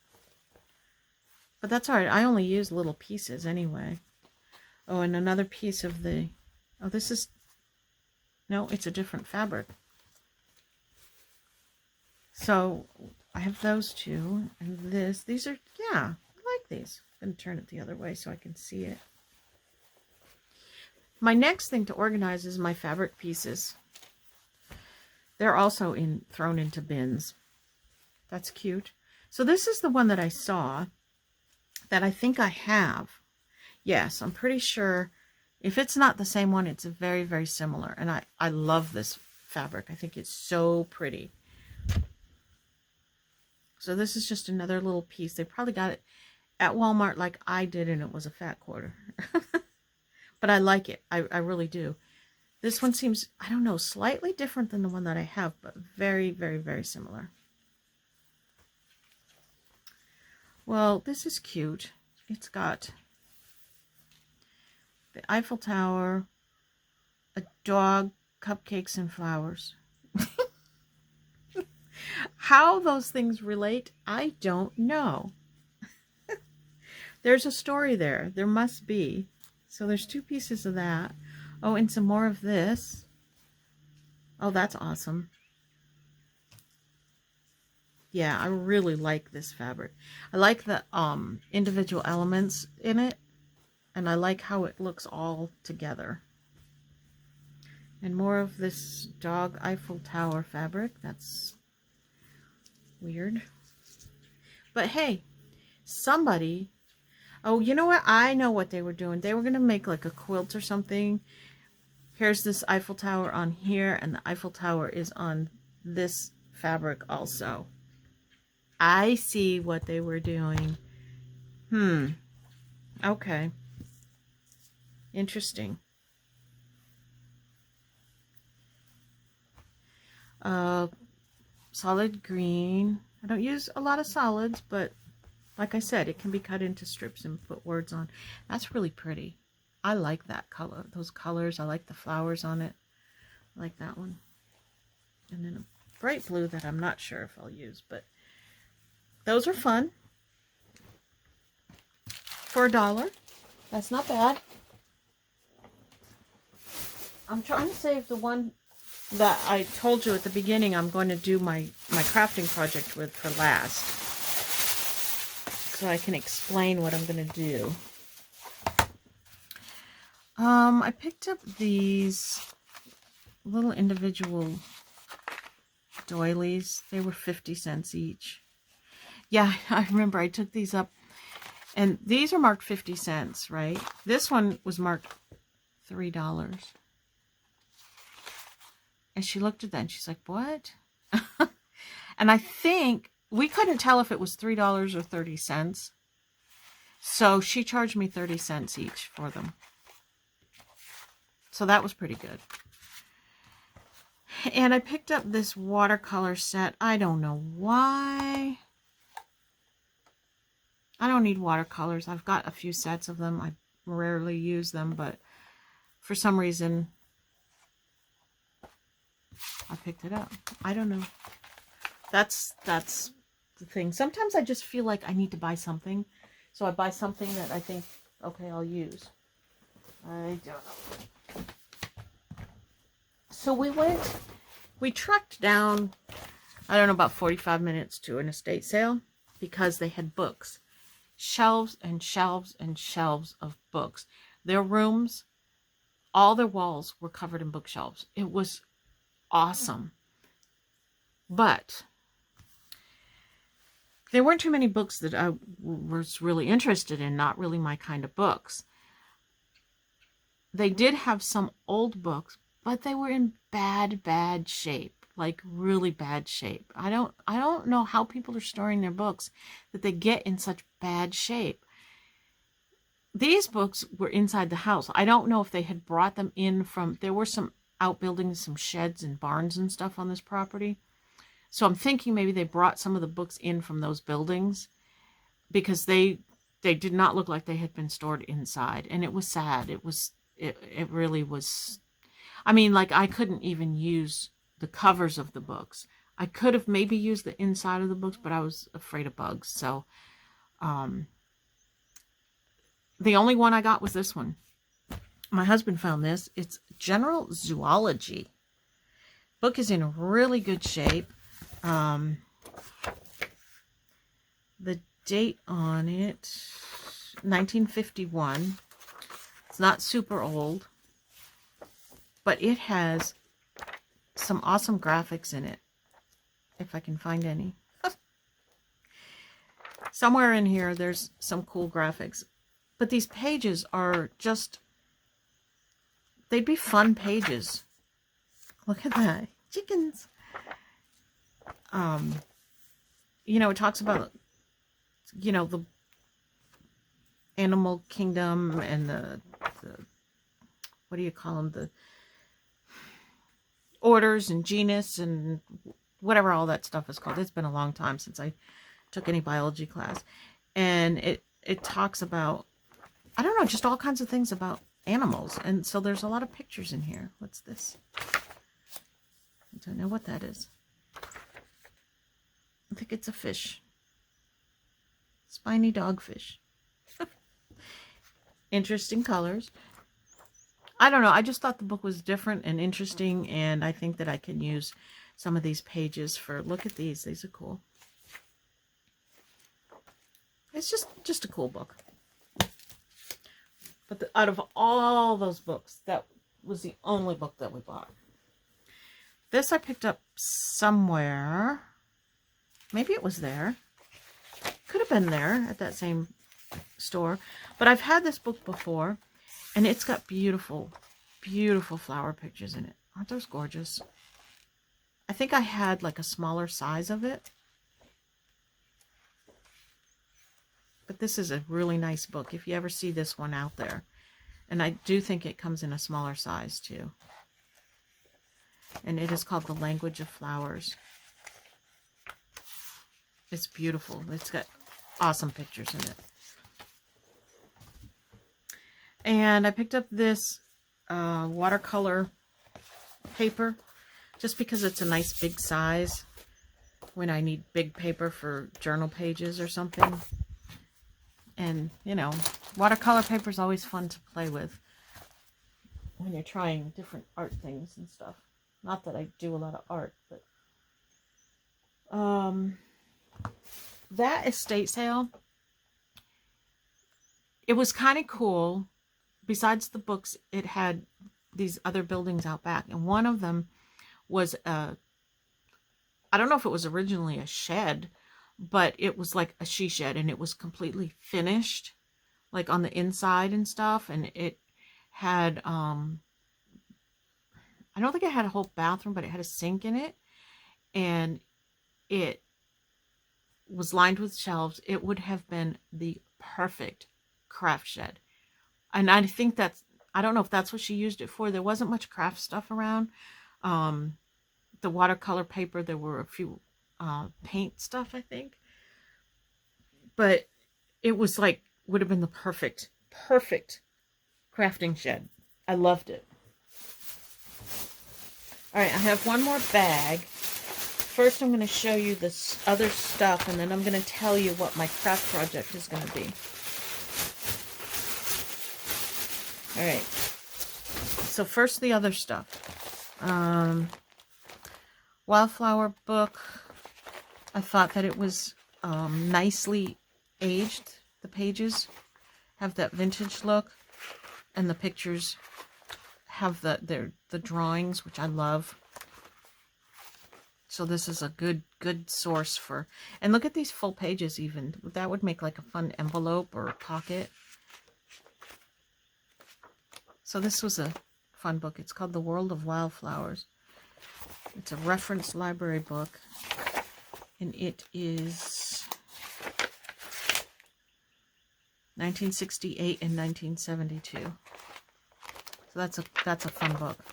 But that's alright. I only use little pieces anyway. Oh, and another piece of the... Oh, this is... No, it's a different fabric. So, I have those two. And this. These are... Yeah, I like these. I'm going to turn it the other way so I can see it. My next thing to organize is my fabric pieces. They're also thrown into bins. That's cute. So this is the one that I saw that I think I have. Yes, I'm pretty sure. If it's not the same one, it's very, very similar. And I love this fabric. I think it's so pretty. So this is just another little piece. They probably got it at Walmart like I did, and it was a fat quarter. But I like it. I really do. This one seems, I don't know, slightly different than the one that I have, but very, very, very similar. Well, this is cute. It's got the Eiffel Tower, a dog, cupcakes, and flowers. How those things relate, I don't know. There's a story there. There must be. So there's two pieces of that. Oh, and some more of this. Oh, that's awesome. Yeah, I really like this fabric. I like the individual elements in it. And I like how it looks all together. And more of this dog Eiffel Tower fabric. That's weird. But hey, somebody, oh, you know what? I know what they were doing. They were going to make like a quilt or something. Here's this Eiffel Tower on here, and the Eiffel Tower is on this fabric also. I see what they were doing. Okay. Interesting. Solid green. I don't use a lot of solids, but like I said, it can be cut into strips and put words on. That's really pretty. I like that color, those colors. I like the flowers on it. I like that one. And then a bright blue that I'm not sure if I'll use, but those are fun. For $1. That's not bad. I'm trying to save the one that I told you at the beginning I'm going to do my crafting project with for last. So I can explain what I'm going to do. I picked up these little individual doilies. They were 50 cents each. Yeah, I remember I took these up. And these are marked 50 cents, right? This one was marked $3. And she looked at that and she's like, what? And I think we couldn't tell if it was $3 or 30 cents. So she charged me 30 cents each for them. So that was pretty good. And I picked up this watercolor set. I don't know why. I don't need watercolors. I've got a few sets of them. I rarely use them, but for some reason, I picked it up. I don't know. That's the thing. Sometimes I just feel like I need to buy something. So I buy something that I think, okay, I'll use. I don't know. So we trekked down, I don't know, about 45 minutes to an estate sale because they had books. Shelves and shelves and shelves of books. Their rooms, all their walls were covered in bookshelves. It was awesome. But there weren't too many books that I was really interested in, not really my kind of books. They did have some old books, but they were in bad shape. Like really bad shape. I don't know how people are storing their books that they get in such bad shape. These books were inside the house. I don't know if they had brought them in from, there were some outbuildings, some sheds and barns and stuff on this property. So I'm thinking maybe they brought some of the books in from those buildings because they did not look like they had been stored inside. And it was sad. It really was. I mean, like I couldn't even use the covers of the books. I could have maybe used the inside of the books, but I was afraid of bugs. So the only one I got was this one. My husband found this. It's General Zoology. Book is in really good shape. The date on it, 1951. It's not super old, but it has some awesome graphics in it, if I can find any. Somewhere in here there's some cool graphics, but these pages are just, they'd be fun pages. Look at that, chickens. You know, it talks about, you know, the animal kingdom and the what do you call them, the orders and genus and whatever all that stuff is called. It's been a long time since I took any biology class. And it talks about, I don't know, just all kinds of things about animals. And so there's a lot of pictures in here. What's this? I don't know what that is. I think it's a fish. Spiny dogfish. Interesting colors. I don't know. I just thought the book was different and interesting, and I think that I can use some of these pages for, look at these. These are cool. It's just a cool book. But out of all those books, that was the only book that we bought. This I picked up somewhere. Maybe it was there. Could have been there at that same store. But I've had this book before, and it's got beautiful, beautiful flower pictures in it. Aren't those gorgeous? I think I had like a smaller size of it. But this is a really nice book if you ever see this one out there. And I do think it comes in a smaller size too. And it is called The Language of Flowers. It's beautiful. It's got awesome pictures in it. And I picked up this watercolor paper just because it's a nice big size when I need big paper for journal pages or something. And, you know, watercolor paper is always fun to play with when you're trying different art things and stuff. Not that I do a lot of art, but that estate sale, it was kind of cool. Besides the books, it had these other buildings out back, and one of them was I don't know if it was originally a shed, but it was like a she shed, and it was completely finished, like on the inside and stuff. And it had, I don't think it had a whole bathroom, but it had a sink in it, and it was lined with shelves. It would have been the perfect craft shed. And I think that's, I don't know if that's what she used it for. There wasn't much craft stuff around. The watercolor paper, there were a few paint stuff, I think. But it was like, would have been the perfect crafting shed. I loved it. All right, I have one more bag. First, I'm going to show you this other stuff, and then I'm going to tell you what my craft project is going to be. All right. So first, the other stuff. Wildflower Book. I thought that it was nicely aged. The pages have that vintage look, and the pictures have the drawings, which I love. So this is a good source for, and look at these full pages even. That would make like a fun envelope or a pocket. So this was a fun book. It's called The World of Wildflowers. It's a reference library book, and it is 1968 and 1972. So that's a fun book.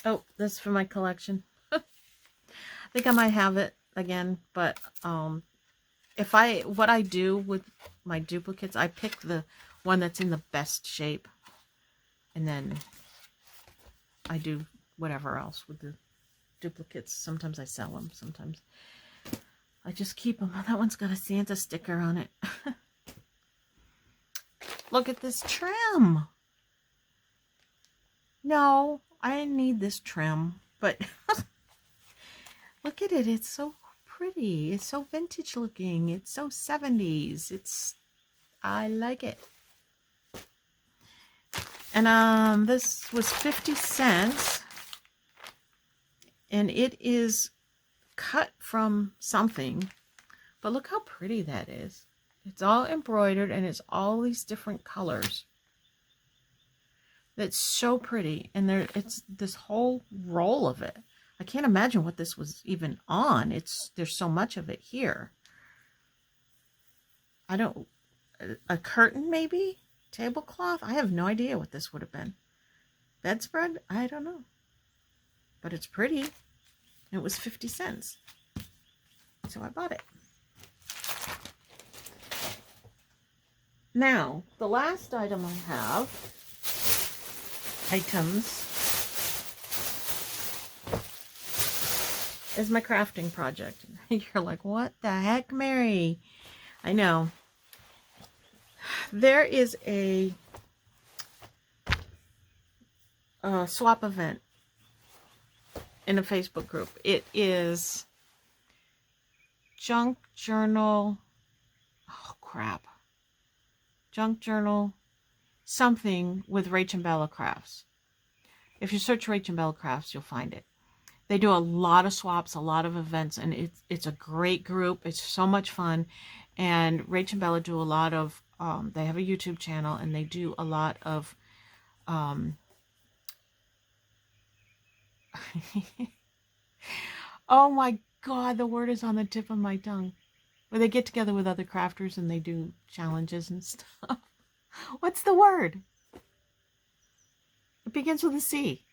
Oh, this is for my collection. I think I might have it again, but what I do with my duplicates, I pick the one that's in the best shape, and then I do whatever else with the duplicates. Sometimes I sell them, sometimes I just keep them. That one's got a Santa sticker on it. Look at this trim. No, I didn't need this trim, but look at it. It's so pretty. It's so vintage looking. It's so 70s. I like it. And this was 50 cents. And it is cut from something. But look how pretty that is. It's all embroidered, and it's all these different colors. That's so pretty. And it's this whole roll of it. I can't imagine what this was even on. There's so much of it here. A curtain maybe? Tablecloth? I have no idea what this would have been. Bedspread? I don't know. But it's pretty. It was 50 cents. So I bought it. Now, the last item I have, is my crafting project. You're like, what the heck, Mary? I know. There is a swap event in a Facebook group. It is Junk Journal. Oh, crap. Junk Journal something with Rach and Bella Crafts. If you search Rach and Bella Crafts, you'll find it. They do a lot of swaps, a lot of events, and it's a great group. It's so much fun. And Rach and Bella do a lot of, they have a YouTube channel, and they do a lot of, oh my God, the word is on the tip of my tongue. Where they get together with other crafters and they do challenges and stuff. What's the word? It begins with a C.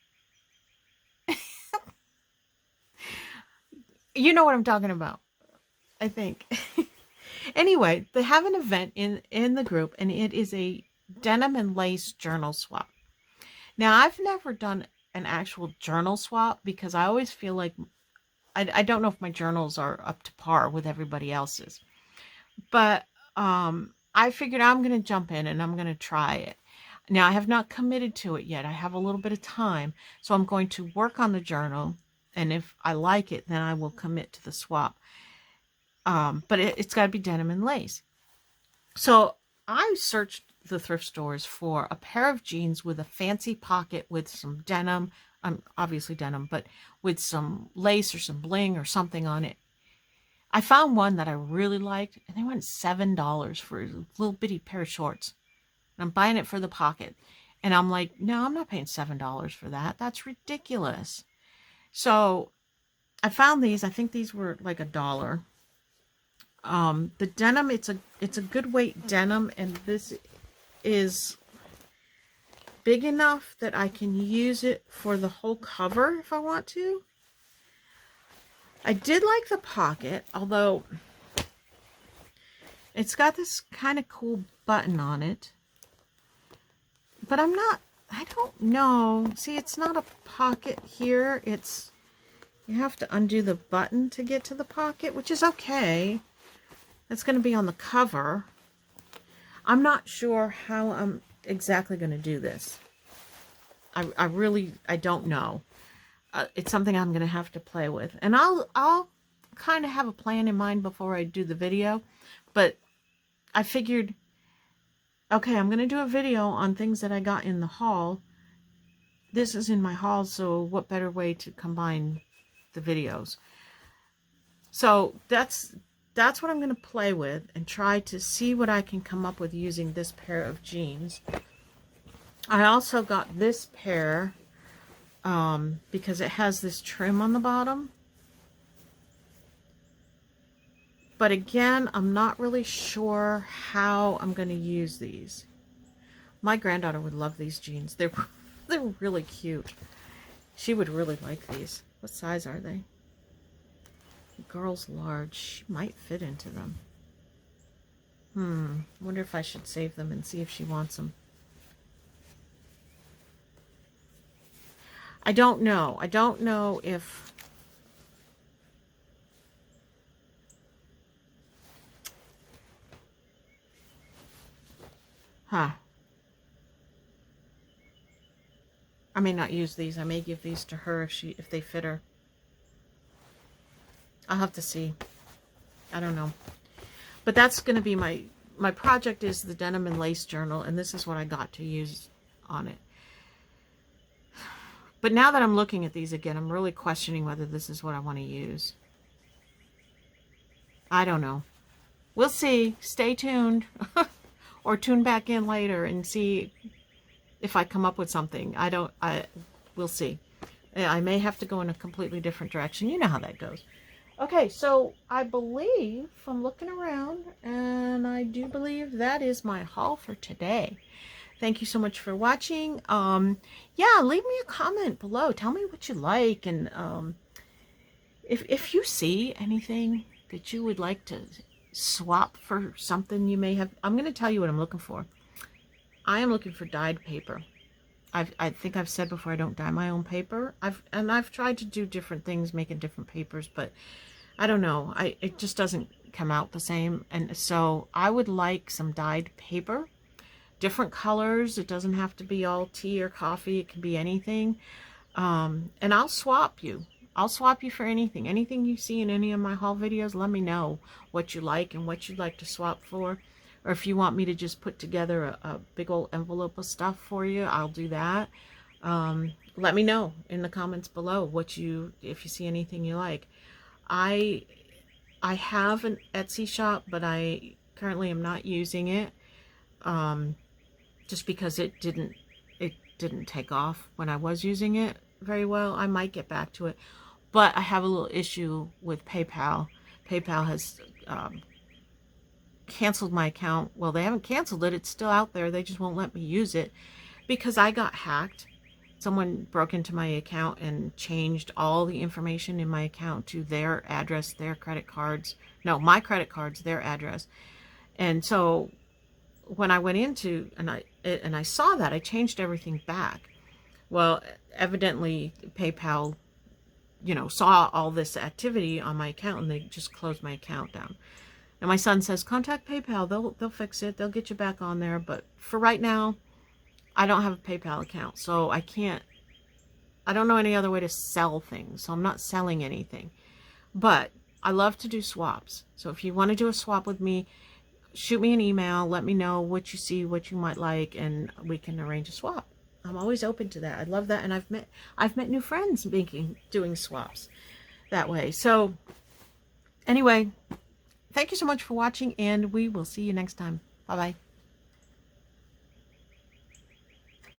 You know what I'm talking about, I think. Anyway, they have an event in the group, and it is a denim and lace journal swap. Now, I've never done an actual journal swap because I always feel like I don't know if my journals are up to par with everybody else's. But I figured I'm going to jump in and I'm going to try it. Now, I have not committed to it yet. I have a little bit of time, so I'm going to work on the journal. And if I like it, then I will commit to the swap. But it's got to be denim and lace. So I searched the thrift stores for a pair of jeans with a fancy pocket with some denim, obviously denim, but with some lace or some bling or something on it. I found one that I really liked, and they went $7 for a little bitty pair of shorts. And I'm buying it for the pocket. And I'm like, no, I'm not paying $7 for that. That's ridiculous. So I found these. I think these were like $1. The denim, it's a good weight denim, and this is big enough that I can use it for the whole cover if I want to. I did like the pocket, although it's got this kind of cool button on it. But I don't know. See, it's not a pocket here. You have to undo the button to get to the pocket, which is okay. That's going to be on the cover. I'm not sure how I'm exactly going to do this. I don't know. It's something I'm going to have to play with. And I'll kind of have a plan in mind before I do the video. But I figured, okay, I'm going to do a video on things that I got in the haul. This is in my haul, so what better way to combine the videos? So that's what I'm going to play with and try to see what I can come up with using this pair of jeans. I also got this pair because it has this trim on the bottom. But again, I'm not really sure how I'm going to use these. My granddaughter would love these jeans. They're really cute. She would really like these. What size are they? The girl's large. She might fit into them. Wonder if I should save them and see if she wants them. I don't know. I don't know if... I may not use these. I may give these to her if they fit her. I'll have to see. I don't know. But that's going to be my project is the denim and lace journal, and this is what I got to use on it. But now that I'm looking at these again, I'm really questioning whether this is what I want to use. I don't know. We'll see. Stay tuned. Or tune back in later and see if I come up with something. We'll see. I may have to go in a completely different direction. You know how that goes. Okay, so I believe I'm looking around, and I do believe that is my haul for today. Thank you so much for watching. Yeah, leave me a comment below. Tell me what you like, and if you see anything that you would like to swap for something you may have. I'm going to tell you what I'm looking for. I am looking for dyed paper. I think I've said before I don't dye my own paper. I've tried to do different things making different papers, but I don't know. It just doesn't come out the same. And so I would like some dyed paper, different colors. It doesn't have to be all tea or coffee. It can be anything. And I'll swap you. I'll swap you for anything. Anything you see in any of my haul videos, let me know what you like and what you'd like to swap for. Or if you want me to just put together a big old envelope of stuff for you, I'll do that. Let me know in the comments below if you see anything you like. I have an Etsy shop, but I currently am not using it, just because it didn't take off when I was using it very well. I might get back to it, but I have a little issue with PayPal. PayPal has canceled my account. Well, they haven't canceled it. It's still out there. They just won't let me use it because I got hacked. Someone broke into my account and changed all the information in my account to their address, their credit cards. No, my credit cards, their address. And so when I went into and I saw that, I changed everything back. Well, evidently PayPal, saw all this activity on my account and they just closed my account down. And my son says, contact PayPal. They'll fix it. They'll get you back on there. But for right now, I don't have a PayPal account, so I don't know any other way to sell things. So I'm not selling anything. But I love to do swaps. So if you want to do a swap with me, shoot me an email. Let me know what you see, what you might like, and we can arrange a swap. I'm always open to that. I love that. And I've met new friends doing swaps that way. So anyway, thank you so much for watching, and we will see you next time. Bye-bye.